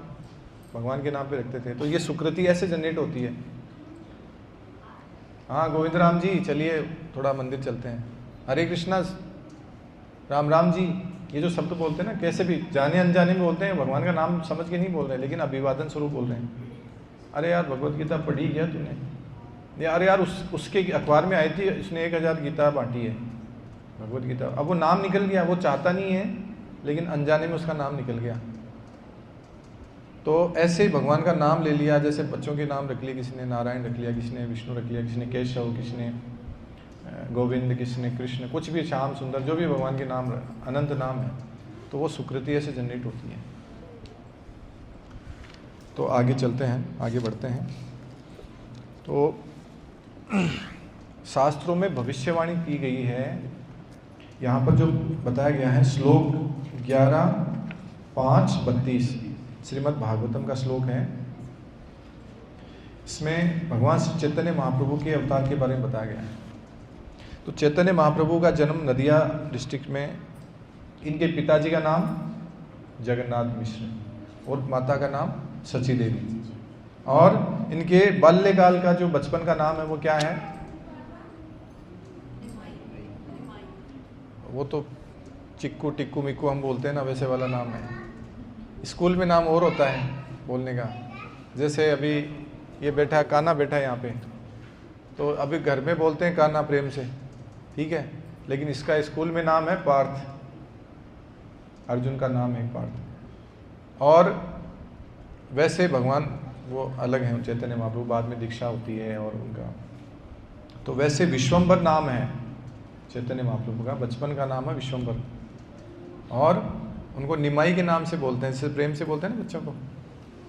भगवान के नाम पे रखते थे, तो ये सुकृति ऐसे जनरेट होती है। हाँ गोविंद राम जी चलिए थोड़ा मंदिर चलते हैं, हरे कृष्णा राम राम जी, ये जो शब्द बोलते हैं ना, कैसे भी जाने अनजाने में बोलते हैं, भगवान का नाम समझ के नहीं बोल रहे, लेकिन अभिवादन स्वरूप बोल रहे हैं। अरे यार भगवत गीता पढ़ी क्या तूने, या अरे यार उसके अखबार में आई थी, उसने 1000 गीता बांटी है भगवत गीता। अब वो नाम निकल गया, वो चाहता नहीं है, लेकिन अनजाने में उसका नाम निकल गया। तो ऐसे ही भगवान का नाम ले लिया, जैसे बच्चों के नाम रख लिए, किसी ने नारायण रख लिया, किसी ने विष्णु रख लिया, किसी ने केशव, किसी ने गोविंद, किसी ने कृष्ण, कुछ भी, श्याम सुंदर, जो भी भगवान के नाम, अनंत नाम है, तो वो सुकृति ऐसे जनरेट होती है। तो आगे चलते हैं, आगे बढ़ते हैं। तो शास्त्रों में भविष्यवाणी की गई है, यहाँ पर जो बताया गया है, श्लोक 11:5-32 श्रीमद् भागवतम का श्लोक है। इसमें भगवान श्री चैतन्य महाप्रभु के अवतार के बारे में बताया गया है। तो चैतन्य महाप्रभु का जन्म नदिया डिस्ट्रिक्ट में, इनके पिताजी का नाम जगन्नाथ मिश्र और माता का नाम सची देवी, और इनके बाल्यकाल का जो बचपन का नाम है वो क्या है, वो तो चिक्कू टिक्कू मिक्कू हम बोलते हैं ना, वैसे वाला नाम है। स्कूल में नाम और होता है बोलने का, जैसे अभी ये बैठा है, कान्हा बैठा है यहाँ पे, तो अभी घर में बोलते हैं कान्हा प्रेम से, ठीक है, लेकिन इसका स्कूल में नाम है पार्थ, अर्जुन का नाम है पार्थ। और वैसे भगवान वो अलग हैं, चैतन्य महाप्रभु, बाद में दीक्षा होती है और उनका, तो वैसे विश्वम्भर नाम है चैतन्य महाप्रभु का, बचपन का नाम है विश्वम्भर, और उनको निमाई के नाम से बोलते हैं, जिससे प्रेम से बोलते हैं ना बच्चों को,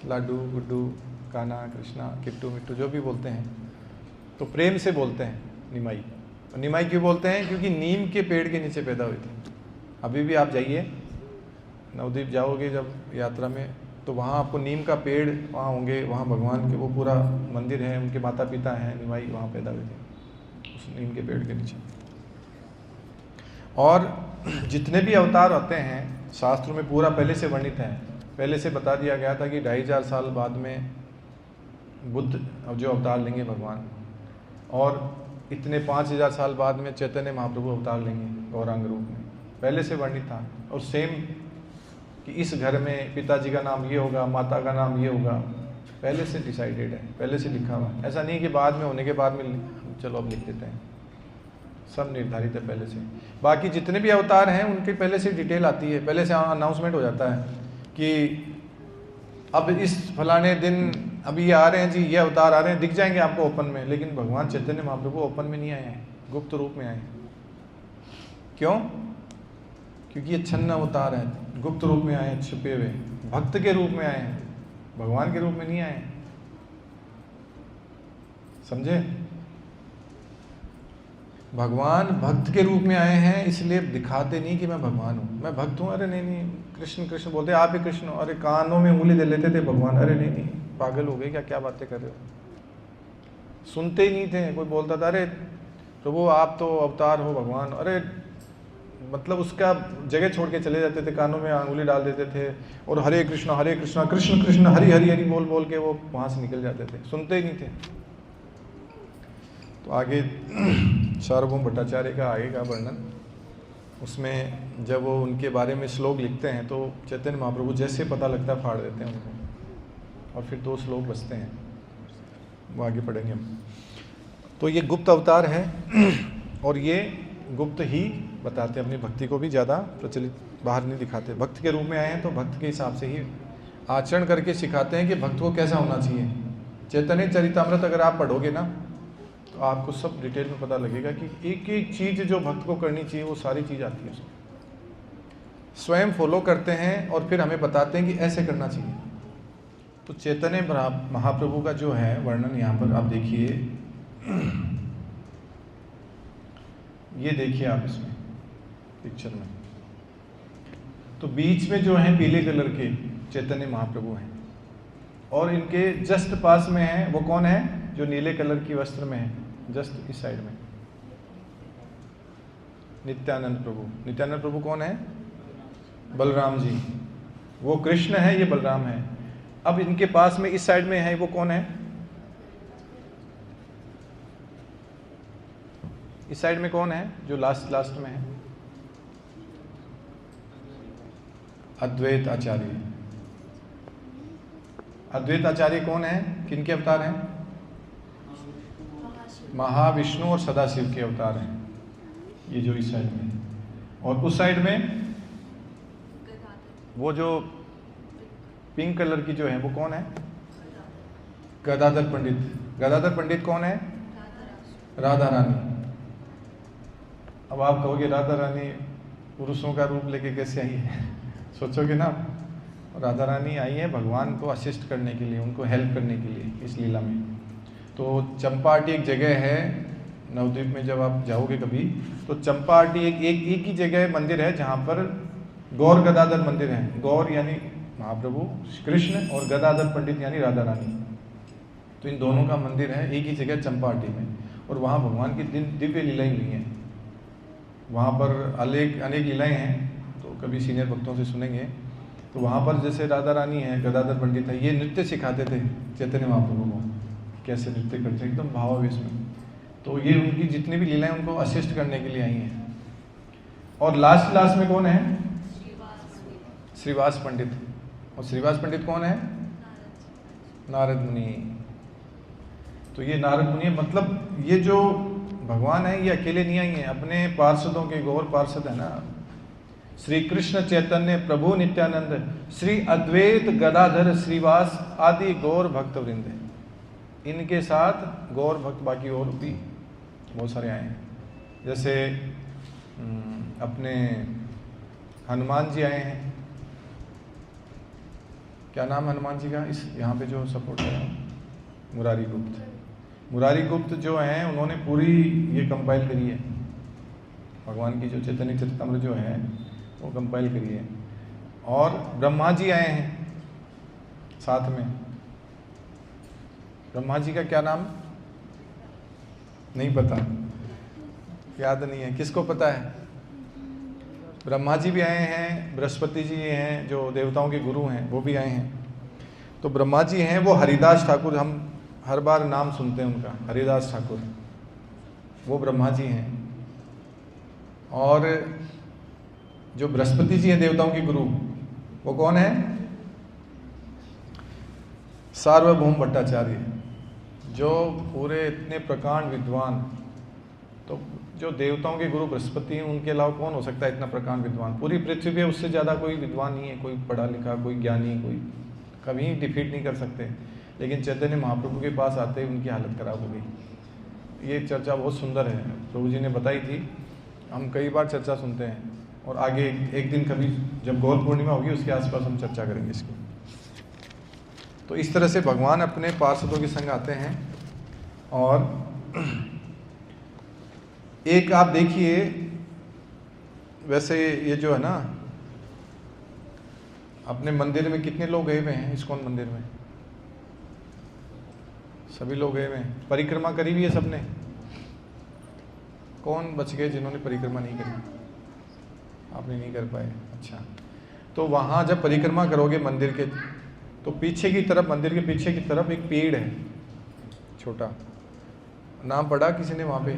लाडू गुड्डू कान्हा कृष्णा किट्टू मिट्टू जो भी बोलते हैं, तो प्रेम से बोलते हैं निमाई। निमाई क्यों बोलते हैं? क्योंकि नीम के पेड़ के नीचे पैदा हुए थे। अभी भी आप जाइए नवद्वीप जाओगे जब यात्रा में, तो वहाँ आपको नीम का पेड़ वहाँ होंगे, वहाँ भगवान के वो पूरा मंदिर है, उनके माता पिता हैं, निमाई वहाँ पैदा हुए थे उस नीम के पेड़ के नीचे। और जितने भी अवतार होते हैं शास्त्रों में पूरा पहले से वर्णित है, पहले से बता दिया गया था कि 2500 साल बाद में बुद्ध जो अवतार लेंगे भगवान, और इतने 5000 साल बाद में चैतन्य महाप्रभु अवतार लेंगे गौरांग रूप में, पहले से वर्णित था। और सेम कि इस घर में पिताजी का नाम ये होगा, माता का नाम ये होगा, पहले से डिसाइडेड है, पहले से लिखा हुआ है। ऐसा नहीं कि बाद में होने के बाद में चलो अब लिख देते हैं, सब निर्धारित है पहले से। बाकी जितने भी अवतार हैं उनकी पहले से डिटेल आती है, पहले से अनाउंसमेंट हो जाता है कि अब इस फलाने दिन अभी ये आ रहे हैं जी, ये अवतार आ रहे हैं, दिख जाएंगे आपको ओपन में। लेकिन भगवान चैतन्य महाप्रभु ओपन में नहीं आए हैं, गुप्त रूप में आए हैं। क्यों? क्योंकि ये छन्न अवतार है, गुप्त रूप में आए हैं, छुपे हुए, भक्त के रूप में आए हैं, भगवान के रूप में नहीं आए हैं। समझे? भगवान भक्त के रूप में आए हैं, इसलिए दिखाते नहीं कि मैं भगवान हूँ, मैं भक्त हूँ। अरे नहीं नहीं, कृष्ण कृष्ण बोलते, आप ही कृष्ण हो। अरे कानों में उंगली दे लेते थे भगवान, अरे नहीं नहीं पागल हो गए क्या, क्या बातें कर रहे हो। सुनते ही नहीं थे। कोई बोलता था अरे प्रभु आप तो अवतार हो भगवान, अरे मतलब उसका जगह छोड़ के चले जाते थे, कानों में उंगली डाल देते थे और हरे कृष्णा कृष्ण कृष्ण हरि हरि हरि बोल बोल के वो वहाँ से निकल जाते थे, सुनते ही नहीं थे। तो आगे सार्वभौम भट्टाचार्य का आगे का वर्णन, उसमें जब वो उनके बारे में श्लोक लिखते हैं तो चैतन्य महाप्रभु जैसे पता लगता है फाड़ देते हैं उनको, और फिर 2 श्लोक बचते हैं, वो आगे पढ़ेंगे हम। तो ये गुप्त अवतार है और ये गुप्त ही बताते हैं, अपनी भक्ति को भी ज़्यादा प्रचलित बाहर नहीं दिखाते। भक्त के रूप में आए हैं तो भक्त के हिसाब से ही आचरण करके सिखाते हैं कि भक्त को कैसा होना चाहिए। चैतन्य चरितामृत अगर आप पढ़ोगे ना तो आपको सब डिटेल में पता लगेगा कि एक एक चीज़ जो भक्त को करनी चाहिए वो सारी चीज़ आती है उसमें, स्वयं फॉलो करते हैं और फिर हमें बताते हैं कि ऐसे करना चाहिए। तो चैतन्य महाप्रभु का जो है वर्णन यहाँ पर आप देखिए, ये देखिए आप इसमें पिक्चर में, तो बीच में जो है पीले कलर के चैतन्य महाप्रभु हैं और इनके जस्ट पास में है वो कौन है जो नीले कलर की वस्त्र में है, जस्ट इस साइड में नित्यानंद प्रभु। नित्यानंद प्रभु कौन है? बलराम जी। वो कृष्ण है, ये बलराम है। अब इनके पास में इस साइड में है वो कौन है? इस साइड में कौन है जो लास्ट में है? अद्वैत आचार्य। अद्वैत आचार्य कौन है, किनके अवतार हैं? महाविष्णु और सदाशिव के अवतार हैं, ये जो इस साइड में। और उस साइड में वो जो पिंक कलर की जो है वो कौन है? गदाधर पंडित। गदाधर पंडित कौन है? राधा रानी। अब आप कहोगे राधा रानी पुरुषों का रूप लेके कैसे आई है? सोचोगे ना, राधा रानी आई है भगवान को असिस्ट करने के लिए, उनको हेल्प करने के लिए इस लीला में। तो चंपाटी एक जगह है नवद्वीप में, जब आप जाओगे कभी तो चंपाटी एक ही जगह मंदिर है जहाँ पर गौर गदाधर मंदिर है। गौर यानी महाप्रभु कृष्ण और गदाधर पंडित यानी राधा रानी, तो इन दोनों का मंदिर है एक ही जगह चंपाटी में। और वहाँ भगवान की दिव्य लीलाएं हुई हैं, वहाँ पर अनेक लीलाएं हैं, तो कभी सीनियर भक्तों से सुनेंगे। तो वहाँ पर जैसे राधा रानी है, गदाधर पंडित है, ये नृत्य सिखाते थे चैतन्य महाप्रभु को, कैसे नृत्य करते हैं एकदम भावावेश में। तो ये उनकी जितनी भी लीलाएं उनको असिस्ट करने के लिए आई हैं। और लास्ट में कौन है? श्रीवास पंडित। और श्रीवास पंडित कौन है? नारद मुनि। तो ये नारद मुनि मतलब ये जो भगवान है ये अकेले नहीं आई हैं, अपने पार्षदों के, गौर पार्षद है ना, श्री कृष्ण चैतन्य प्रभु नित्यानंद, श्री अद्वैत गदाधर श्रीवास आदि गौर भक्त वृंद, इनके साथ गौर भक्त बाकी और भी बहुत सारे आए हैं। जैसे अपने हनुमान जी आए हैं, क्या नाम हनुमान जी का? इस यहाँ पे जो सपोर्ट है मुरारी गुप्त, मुरारी गुप्त जो हैं उन्होंने पूरी ये कंपाइल करी है, भगवान की जो चैतन्य चरितामृत जो है वो कंपाइल करी है। और ब्रह्मा जी आए हैं साथ में। ब्रह्मा जी का क्या नाम नहीं पता, याद नहीं है, किसको पता है? ब्रह्मा जी भी आए हैं, बृहस्पति जी हैं जो देवताओं के गुरु हैं वो भी आए हैं। तो ब्रह्मा जी हैं वो हरिदास ठाकुर, हम हर बार नाम सुनते हैं उनका, हरिदास ठाकुर, वो ब्रह्मा जी हैं। और जो बृहस्पति जी हैं देवताओं के गुरु, वो कौन है? सार्वभौम भट्टाचार्य, जो पूरे इतने प्रकांड विद्वान। तो जो देवताओं के गुरु बृहस्पति हैं, उनके अलावा कौन हो सकता है इतना प्रकांड विद्वान? पूरी पृथ्वी पे उससे ज़्यादा कोई विद्वान नहीं है, कोई पढ़ा लिखा, कोई ज्ञानी, कोई कभी डिफीट नहीं कर सकते। लेकिन चैतन्य महाप्रभु के पास आते ही उनकी हालत खराब हो गई। ये चर्चा बहुत सुंदर है, प्रभु जी ने बताई थी, हम कई बार चर्चा सुनते हैं। और आगे एक दिन कभी जब गौर पूर्णिमा होगी उसके आसपास हम चर्चा करेंगे इसकी। तो इस तरह से भगवान अपने पार्षदों के संग आते हैं। और एक आप देखिए, वैसे ये जो है ना, अपने मंदिर में कितने लोग गए हुए हैं? इस्कॉन मंदिर में सभी लोग गए हुए हैं, परिक्रमा करी हुई है सबने। कौन बच गए जिन्होंने परिक्रमा नहीं करी? आपने नहीं कर पाए, अच्छा। तो वहाँ जब परिक्रमा करोगे मंदिर के, तो पीछे की तरफ, मंदिर के पीछे की तरफ एक पेड़ है छोटा, नाम पढ़ा किसी ने वहाँ पे?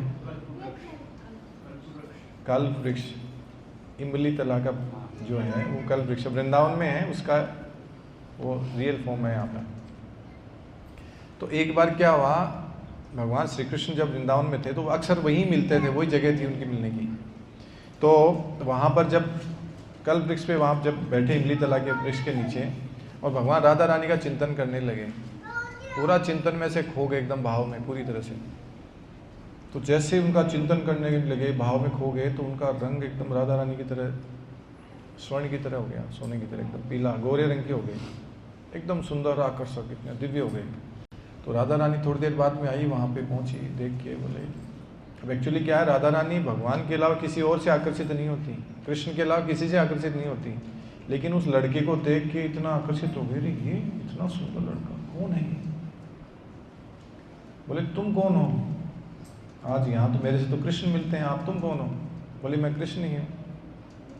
कल्प वृक्ष, इमली तला का जो है वो कल्प वृक्ष वृंदावन में है, उसका वो रियल फॉर्म है यहाँ पर। तो एक बार क्या हुआ, भगवान श्री कृष्ण जब वृंदावन में थे तो वो अक्सर वहीं मिलते थे, वही जगह थी उनकी मिलने की। तो वहाँ पर जब कल्प वृक्ष पे वहाँ जब बैठे इमली तला के वृक्ष के नीचे, और भगवान राधा रानी का चिंतन करने लगे, पूरा चिंतन में से खो गए एकदम भाव में पूरी तरह से। तो जैसे उनका चिंतन करने लगे, भाव में खो गए, तो उनका रंग एकदम राधा रानी की तरह, स्वर्ण की तरह हो गया, सोने की तरह, एकदम पीला गोरे रंग के हो गए, एकदम सुंदर आकर्षक, इतने दिव्य हो गए। तो राधा रानी थोड़ी देर बाद में आई, वहाँ पे पहुँची, देख के बोले, अब एक्चुअली क्या है, राधा रानी भगवान के अलावा किसी और से आकर्षित नहीं होती, कृष्ण के अलावा किसी से आकर्षित नहीं होती, लेकिन उस लड़के को देख के इतना आकर्षित हो गई, ये इतना सुंदर लड़का कौन है? बोले तुम कौन हो? आज यहाँ तो मेरे से तो कृष्ण मिलते हैं, आप तुम कौन हो? बोले मैं कृष्ण ही हूँ।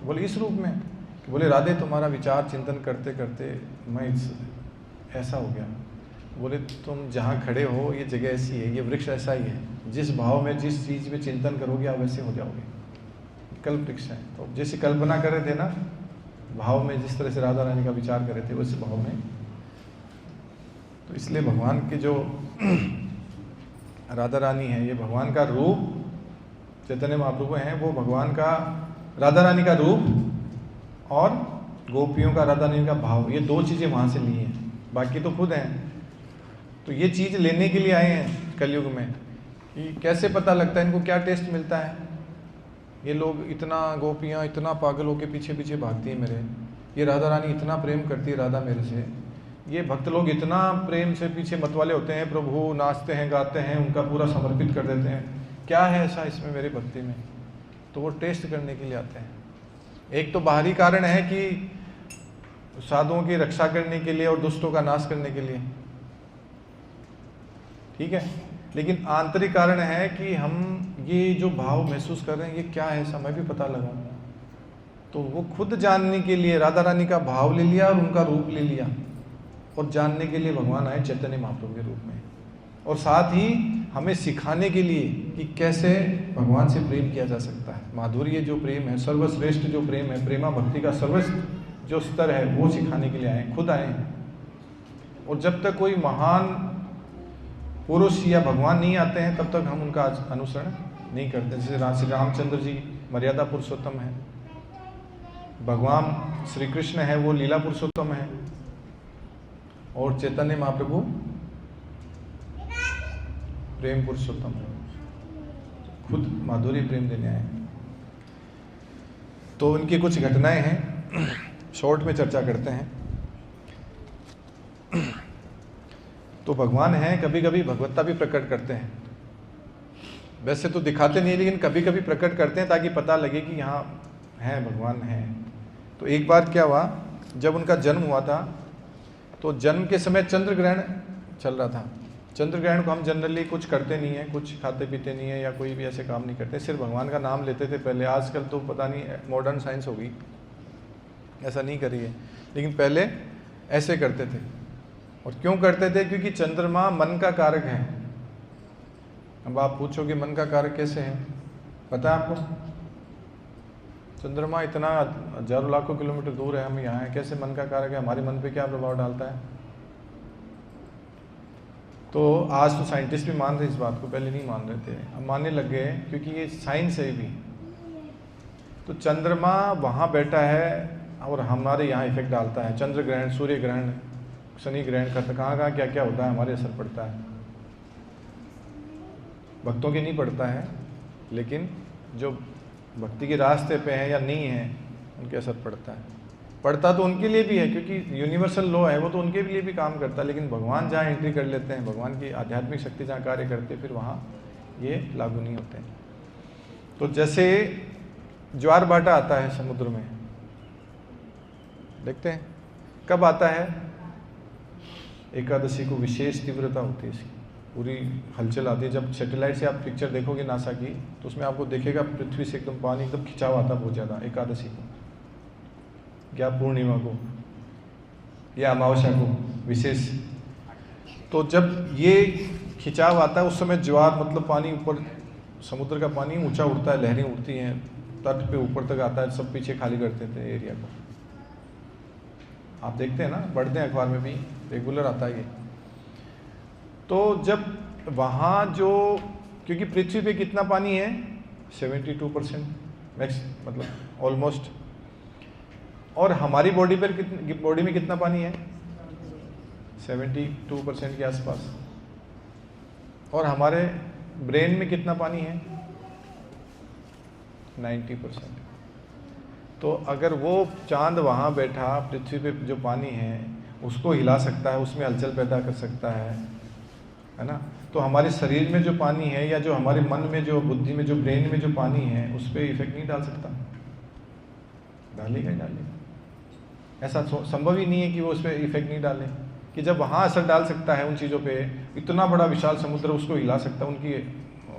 बोले इस रूप में? बोले राधे तुम्हारा विचार चिंतन करते करते मैं ऐसा हो गया। बोले तुम जहाँ खड़े हो ये जगह ऐसी है, ये वृक्ष ऐसा ही है, जिस भाव में जिस चीज़ में चिंतन करोगे आप वैसे हो जाओगे। कल्प वृक्ष है, तो जैसे कल्पना कर रहे थे ना, भाव में जिस तरह से राधा रानी का विचार कर रहे थे वैसे भाव में। तो इसलिए भगवान के जो राधा रानी है, ये भगवान का रूप, चैतन्य महाप्रभु हैं, वो भगवान का, राधा रानी का रूप और गोपियों का राधा रानी का भाव, ये दो चीज़ें वहाँ से ली हैं, बाकी तो खुद हैं। तो ये चीज़ लेने के लिए आए हैं कलयुग में कि कैसे पता लगता है इनको, क्या टेस्ट मिलता है। ये लोग इतना, गोपियाँ इतना पागल होके पीछे पीछे भागती हैं मेरे, ये राधा रानी इतना प्रेम करती है राधा मेरे से, ये भक्त लोग इतना प्रेम से पीछे मतवाले होते हैं, प्रभु नाचते हैं गाते हैं, उनका पूरा समर्पित कर देते हैं, क्या है ऐसा इसमें मेरे भक्ति में? तो वो टेस्ट करने के लिए आते हैं। एक तो बाहरी कारण है कि साधुओं की रक्षा करने के लिए और दुष्टों का नाश करने के लिए, ठीक है, लेकिन आंतरिक कारण है कि हम ये जो भाव महसूस कर रहे हैं ये क्या है ऐसा, मैं भी पता लगाऊं। तो वो खुद जानने के लिए राधा रानी का भाव ले लिया और उनका रूप ले लिया, और जानने के लिए भगवान आए चैतन्य महाप्रभु के रूप में, और साथ ही हमें सिखाने के लिए कि कैसे भगवान से प्रेम किया जा सकता है। माधुर्य जो प्रेम है, सर्वश्रेष्ठ जो प्रेम है, प्रेमा भक्ति का सर्वश्रेष्ठ जो स्तर है, वो सिखाने के लिए आए, खुद आए हैं। और जब तक कोई महान पुरुष या भगवान नहीं आते हैं तब तक हम उनका अनुसरण नहीं करते। जैसे श्री रामचंद्र जी मर्यादा पुरुषोत्तम है, भगवान श्री कृष्ण है वो लीला पुरुषोत्तम है, और चैतन्य महाप्रभु प्रेम पुरुषोत्तम है, खुद माधुर्य प्रेम देने आए। तो उनकी कुछ घटनाएं हैं, शॉर्ट में चर्चा करते हैं। तो भगवान हैं, कभी कभी भगवत्ता भी प्रकट करते हैं। वैसे तो दिखाते नहीं है, लेकिन कभी कभी प्रकट करते हैं ताकि पता लगे कि यहाँ हैं, भगवान हैं। तो एक बार क्या हुआ, जब उनका जन्म हुआ था तो जन्म के समय चंद्र ग्रहण चल रहा था। चंद्र ग्रहण को हम जनरली कुछ करते नहीं हैं, कुछ खाते पीते नहीं है या कोई भी ऐसे काम नहीं करते, सिर्फ भगवान का नाम लेते थे पहले। आजकल तो पता नहीं मॉडर्न साइंस होगी, ऐसा नहीं करी है, लेकिन पहले ऐसे करते थे। और क्यों करते थे? क्योंकि चंद्रमा मन का कारक है। अब आप पूछोगे मन का कारक कैसे है, पता है आपको? चंद्रमा इतना हजारों लाखों किलोमीटर दूर है, हम यहाँ हैं, कैसे मन का कारक है? हमारे मन पे क्या प्रभाव डालता है? तो आज तो साइंटिस्ट भी मान रहे इस बात को, पहले नहीं मान रहे थे, अब मानने लग गए क्योंकि ये साइंस है भी। तो चंद्रमा वहाँ बैठा है और हमारे यहाँ इफेक्ट डालता है। चंद्र ग्रहण, सूर्य ग्रहण, शनि ग्रहण का कहाँ कहाँ क्या क्या होता है, हमारे असर पड़ता है। भक्तों के नहीं पड़ता है, लेकिन जो भक्ति के रास्ते पे हैं या नहीं हैं उनके असर पड़ता है। पड़ता तो उनके लिए भी है क्योंकि यूनिवर्सल लॉ है, वो तो उनके लिए भी काम करता है, लेकिन भगवान जहाँ एंट्री कर लेते हैं, भगवान की आध्यात्मिक शक्ति जहाँ कार्य करती है, फिर वहाँ ये लागू नहीं होते हैं। तो जैसे ज्वार भाटा आता है समुद्र में, देखते हैं कब आता है? एकादशी को विशेष तीव्रता होती है इसकी, पूरी हलचल आती है। जब सैटेलाइट से आप पिक्चर देखोगे नासा की, तो उसमें आपको देखेगा पृथ्वी से एकदम पानी एकदम खिंचाव आता बहुत ज़्यादा एकादशी को, या पूर्णिमा को, या अमावस्या को विशेष। तो जब ये खिंचाव आता है उस समय ज्वार मतलब पानी ऊपर, समुद्र का पानी ऊंचा उठता है, लहरें उठती हैं, तट पे ऊपर तक आता है, सब पीछे खाली कर देते हैं एरिया को। आप देखते हैं ना, पढ़ते हैं अखबार में भी, रेगुलर आता है ये। तो जब वहाँ जो, क्योंकि पृथ्वी पे कितना पानी है? 72% मैक्स, मतलब ऑलमोस्ट। और हमारी बॉडी पर बॉडी में कितना पानी है? 72% के आसपास। और हमारे ब्रेन में कितना पानी है? 90%। तो अगर वो चांद वहाँ बैठा पृथ्वी पे जो पानी है उसको हिला सकता है, उसमें हलचल पैदा कर सकता है ना? तो हमारे शरीर में जो पानी है या जो हमारे मन में, जो बुद्धि में, जो ब्रेन में जो पानी है, उस पर इफेक्ट नहीं डाल सकता? डालेगा ही डालेगा। ऐसा संभव ही नहीं है कि वो उस पर इफेक्ट नहीं डाले, कि जब वहाँ असर डाल सकता है उन चीज़ों पे, इतना बड़ा विशाल समुद्र उसको हिला सकता है, उनकी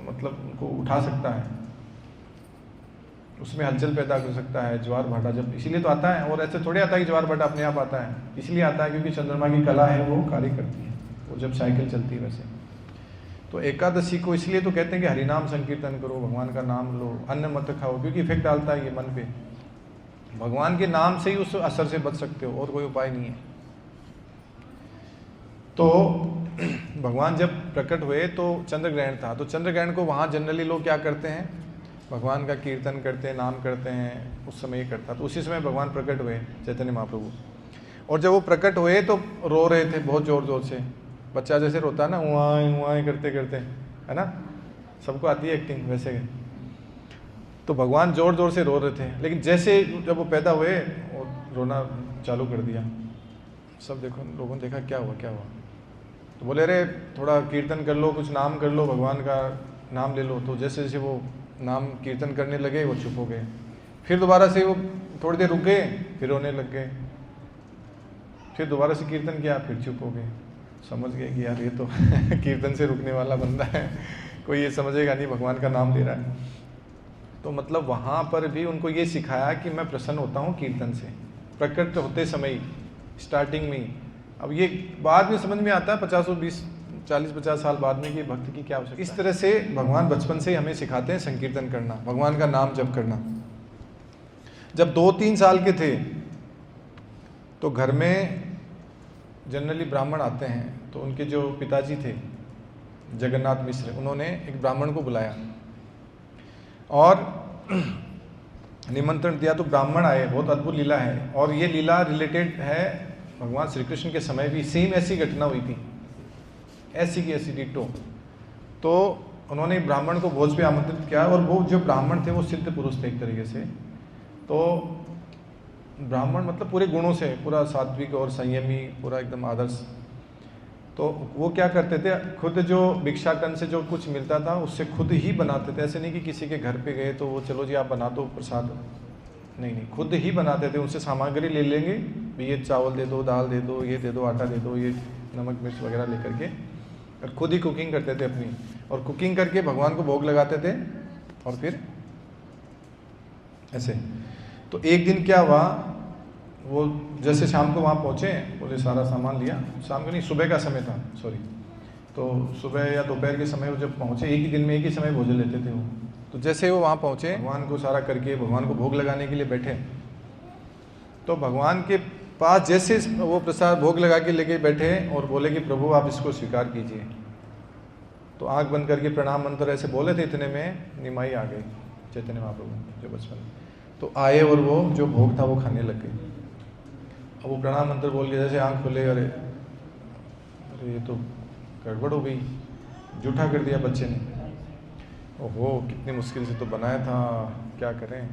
मतलब उनको उठा सकता है, उसमें हलचल पैदा कर सकता है। ज्वार भाटा जब इसीलिए तो आता है, और ऐसे थोड़े आता है कि ज्वार भाटा अपने आप आता है, इसलिए आता है क्योंकि चंद्रमा की कला है, वो कार्य करती है, वो जब साइकिल चलती है वैसे। तो एकादशी को इसलिए तो कहते हैं कि हरिनाम संकीर्तन करो, भगवान का नाम लो, अन्न मत खाओ, क्योंकि इफेक्ट डालता है ये मन पे। भगवान के नाम से ही उस असर से बच सकते हो, और कोई उपाय नहीं है। तो भगवान जब प्रकट हुए तो चंद्र ग्रहण था, तो चंद्र ग्रहण को वहाँ जनरली लोग क्या करते हैं? भगवान का कीर्तन करते हैं, नाम करते हैं, उस समय ये करता। तो उसी समय भगवान प्रकट हुए चैतन्य महाप्रभु। और जब वो प्रकट हुए तो रो रहे थे बहुत ज़ोर ज़ोर से, बच्चा जैसे रोता है ना, उआएं करते करते, है ना? सबको आती है एक्टिंग वैसे। तो भगवान ज़ोर ज़ोर से रो रहे थे, लेकिन जैसे जब वो पैदा हुए और रोना चालू कर दिया। सब देखो, लोगों ने देखा क्या हुआ क्या हुआ, तो बोले अरे थोड़ा कीर्तन कर लो, कुछ नाम कर लो, भगवान का नाम ले लो। तो जैसे जैसे वो नाम कीर्तन करने लगे वो चुप हो गए, फिर दोबारा से वो थोड़ी देर रुक गए, फिर रोने लग गए, फिर दोबारा से कीर्तन किया, फिर चुप हो गए। समझ गए कि यार ये तो कीर्तन से रुकने वाला बंदा है, कोई ये समझेगा नहीं भगवान का नाम ले रहा है। तो मतलब वहाँ पर भी उनको ये सिखाया कि मैं प्रसन्न होता हूँ कीर्तन से, प्रकट होते समय ही, स्टार्टिंग में ही। अब ये बाद में समझ में आता है 40-50 साल बाद में कि भक्ति की क्या आवश्यकता है। इस तरह से भगवान बचपन से ही हमें सिखाते हैं संकीर्तन करना, भगवान का नाम जप करना। जब 2-3 साल के थे तो घर में जनरली ब्राह्मण आते हैं, तो उनके जो पिताजी थे जगन्नाथ मिश्र, उन्होंने एक ब्राह्मण को बुलाया और निमंत्रण दिया। तो ब्राह्मण आए, बहुत अद्भुत लीला है, और ये लीला रिलेटेड है भगवान श्री कृष्ण के समय भी सेम ऐसी घटना हुई थी, ऐसी की ऐसी डिटो। तो उन्होंने ब्राह्मण को भोज पे आमंत्रित किया, और वो जो ब्राह्मण थे वो सिद्ध पुरुष थे एक तरीके से। तो ब्राह्मण मतलब पूरे गुणों से, पूरा सात्विक और संयमी, पूरा एकदम आदर्श। तो वो क्या करते थे, खुद जो भिक्षाटन से जो कुछ मिलता था उससे खुद ही बनाते थे। ऐसे नहीं कि किसी के घर पे गए तो वो चलो जी आप बना दो प्रसाद, नहीं नहीं, खुद ही बनाते थे। उनसे सामग्री ले लेंगे, ये चावल दे दो, दाल दे दो, ये दे दो, आटा दे दो, ये नमक मिर्च वगैरह लेकर के, और खुद ही कुकिंग करते थे अपनी, और कुकिंग करके भगवान को भोग लगाते थे। और फिर ऐसे तो एक दिन क्या हुआ, वो जैसे शाम को वहाँ पहुँचे, बोले सारा सामान लिया, शाम को नहीं सुबह का समय था, सॉरी, तो सुबह या दोपहर के समय वो जब पहुँचे, एक ही दिन में एक ही समय भोजन लेते थे वो। तो जैसे वो वहाँ पहुँचे, भगवान को सारा करके भगवान को भोग लगाने के लिए बैठे, तो भगवान के पास जैसे वो प्रसाद भोग लगा के लेके बैठे और बोले कि प्रभु आप इसको स्वीकार कीजिए। तो आंख बंद करके प्रणाम मंत्र ऐसे बोले थे, इतने में निमाई आ गई, चैतन्य महाप्रभु जो बचपन में, तो आए और वो जो भोग था वो खाने लग गए। अब वो प्रणाम मंत्र बोल के जैसे आंख खोले, अरे अरे ये तो गड़बड़ हो गई, जूठा कर दिया बच्चे ने, ओहो कितनी मुश्किल से तो बनाया था, क्या करें,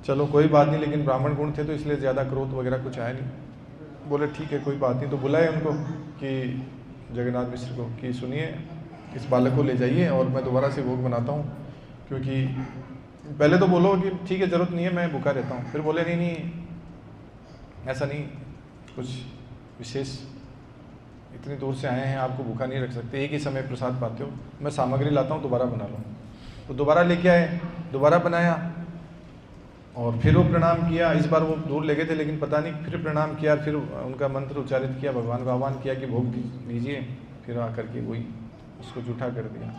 चलो कोई बात नहीं, लेकिन ब्राह्मण गुण थे तो इसलिए ज़्यादा क्रोध वगैरह कुछ आया नहीं। बोले ठीक है कोई बात नहीं। तो बुलाए उनको कि जगन्नाथ मिश्र को कि सुनिए इस बालक को ले जाइए और मैं दोबारा से भोग बनाता हूँ, क्योंकि पहले तो बोलो कि ठीक है ज़रूरत नहीं है मैं भूखा रहता हूँ, फिर बोले नहीं नहीं ऐसा नहीं, कुछ विशेष, इतनी दूर से आए हैं आपको भूखा नहीं रख सकते, एक ही समय प्रसाद पाते हो, मैं सामग्री लाता हूँ दोबारा बना लो। तो दोबारा लेके आए, दोबारा बनाया और फिर वो प्रणाम किया। इस बार वो दूर ले गए थे लेकिन पता नहीं, फिर प्रणाम किया, फिर उनका मंत्र उच्चारित किया, भगवान का आह्वान किया कि भोग दीजिए, फिर आकर के वही उसको जूठा कर दिया।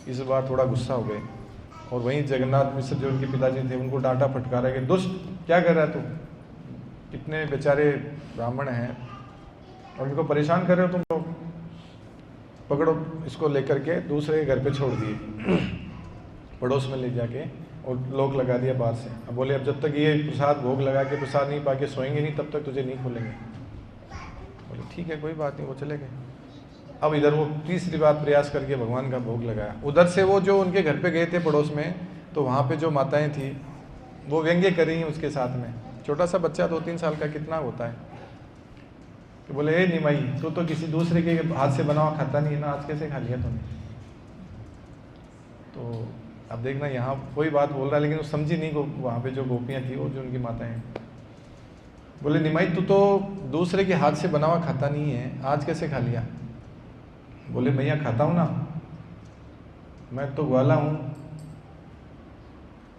इस बार थोड़ा गुस्सा हो गए और वहीं जगन्नाथ मिश्र जो उनके पिताजी थे उनको डांटा फटकारा कि दुष्ट क्या कर रहा है तू, कितने बेचारे ब्राह्मण हैं और इनको परेशान कर रहे हो तुम लोग, पकड़ो इसको लेकर के दूसरे घर पे छोड़ दिए, पड़ोस में ले जाके और लोग लगा दिया बाहर से। अब बोले अब जब तक ये प्रसाद भोग लगा के प्रसाद नहीं पाके सोएंगे नहीं तब तक तुझे नहीं खोलेंगे। बोले ठीक है कोई बात नहीं, वो चले गए। अब इधर वो तीसरी बार प्रयास करके भगवान का भोग लगाया। उधर से वो जो उनके घर पे गए थे पड़ोस में, तो वहाँ पे जो माताएं थी वो व्यंग्य कर रही हैं उसके साथ में, छोटा सा बच्चा 2-3 साल का कितना होता है, कि बोले ए निमाई तू तो किसी दूसरे के हाथ से बना हुआ खाता नहीं है ना, आज कैसे खा लिया तूने। तो अब देखना यहाँ कोई बात बोल रहा है लेकिन वो समझी नहीं, वहाँ पे जो गोपियाँ थी वो जो उनकी माताएं, बोले निमाई तू तो दूसरे के हाथ से बना हुआ खाता नहीं है, आज कैसे खा लिया। बोले भैया खाता हूँ ना, मैं तो ग्वाला हूँ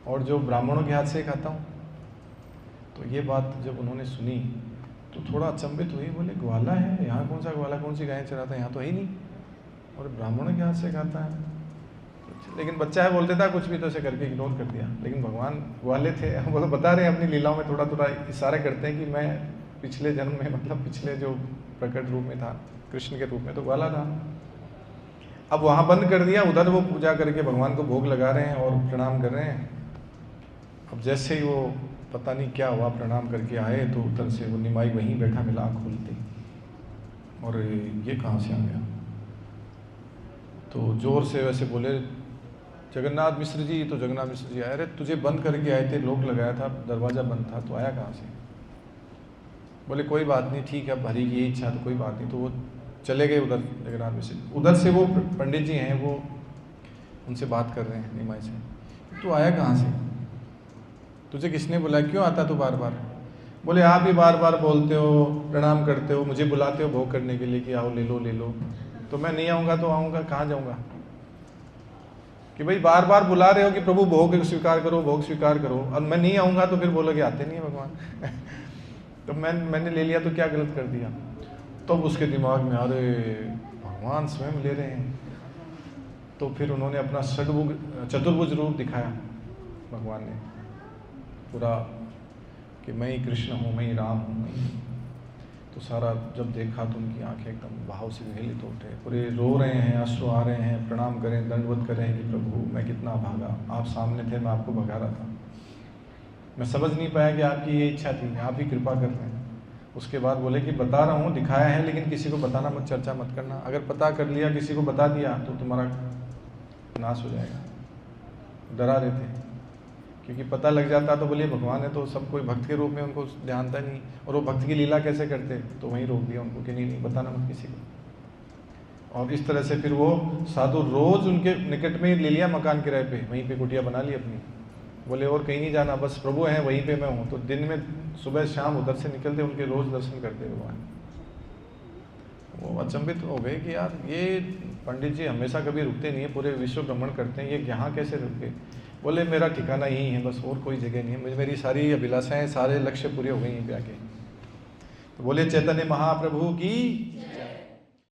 और जो ब्राह्मणों के हाथ से खाता हूँ। तो ये बात जब उन्होंने सुनी तो थोड़ा अचंभित हुई, बोले ग्वाला है, यहाँ कौन सा ग्वाला, कौन सी गायें चराता है, यहाँ तो है ही नहीं, और ब्राह्मणों के हाथ से खाता है। लेकिन बच्चा है बोलते था कुछ भी, तो ऐसे करके इग्नोर कर दिया। लेकिन भगवान ग्वाले थे, वो तो बता रहे हैं अपनी लीलाओं में थोड़ा थोड़ा इशारे करते हैं कि मैं पिछले जन्म में, मतलब पिछले जो प्रकट रूप में था कृष्ण के रूप में, तो ग्वाला था। अब वहाँ बंद कर दिया, उधर वो पूजा करके भगवान को भोग लगा रहे हैं और प्रणाम कर रहे हैं। अब जैसे ही वो पता नहीं क्या हुआ प्रणाम करके आए तो उधर से वो निमाई वहीं बैठा मिला, आँख खुलती, और ये कहाँ से आ गया। तो जोर से वैसे बोले जगन्नाथ मिश्र जी, तो जगन्नाथ मिश्र जी आए, अरे तुझे बंद करके आए थे, लोग लगाया था, दरवाज़ा बंद था, तो आया कहाँ से। बोले कोई बात नहीं, ठीक है अब हरी की इच्छा तो कोई बात नहीं। तो वो चले गए उधर जगन्नाथ मिश्र। उधर से वो पंडित जी हैं, वो उनसे बात कर रहे हैं निमाई से, तू आया कहाँ से, तुझे किसने बुलाया, क्यों आता तू बार बार। बोले आप ही बार बार बोलते हो, प्रणाम करते हो, मुझे बुलाते हो भोग करने के लिए कि आओ ले लो ले लो, तो मैं नहीं आऊँगा तो आऊँगा कहाँ जाऊँगा। कि भाई बार बार बुला रहे हो कि प्रभु भोग स्वीकार करो, भोग स्वीकार करो, और मैं नहीं आऊँगा तो फिर बोलोगे आते नहीं है भगवान। तो मैंने ले लिया तो क्या गलत कर दिया। तो उसके दिमाग में अरे भगवान स्वयं ले रहे हैं। तो फिर उन्होंने अपना चतुर्भुज रूप दिखाया भगवान ने पूरा, कि मैं ही कृष्ण हूँ, मैं ही राम हूँ, मैं ही। तो सारा जब देखा तो उनकी आंखें एकदम भाव से विचलित उठे, पूरे रो रहे हैं, अश्रु आ रहे हैं, प्रणाम करें, दंडवत करें कि प्रभु मैं कितना भागा, आप सामने थे, मैं आपको भगा रहा था, मैं समझ नहीं पाया कि आपकी ये इच्छा थी, आप ही कृपा कर रहे हैं। उसके बाद बोले कि बता रहा हूँ, दिखाया है, लेकिन किसी को बताना मत, चर्चा मत करना, अगर पता कर लिया, किसी को बता दिया तो तुम्हारा नाश हो जाएगा। डरा रहे थे क्योंकि पता लग जाता तो बोलिए भगवान है तो सब कोई भक्त के रूप में उनको ध्यानता नहीं, और वो भक्त की लीला कैसे करते, तो वहीं रोक दिया उनको कि नहीं बताना मत किसी को। और इस तरह से फिर वो साधु रोज उनके निकट में ले लिया मकान किराए पे, वहीं पे कुटिया बना ली अपनी, बोले और कहीं नहीं जाना, बस प्रभु हैं वहीं पे मैं हूँ। तो दिन में सुबह शाम उधर से निकलते, उनके रोज दर्शन करते भगवान। वो अचंभित हो गए कि यार ये पंडित जी हमेशा कभी रुकते नहीं है, पूरे विश्व भ्रमण करते हैं, ये यहाँ कैसे रुके। बोले मेरा ठिकाना यही है, बस और कोई जगह नहीं है, मेरी सारी अभिलाषाएं सारे लक्ष्य पूरे हो गए यहीं पे आके। तो बोले चैतन्य महाप्रभु की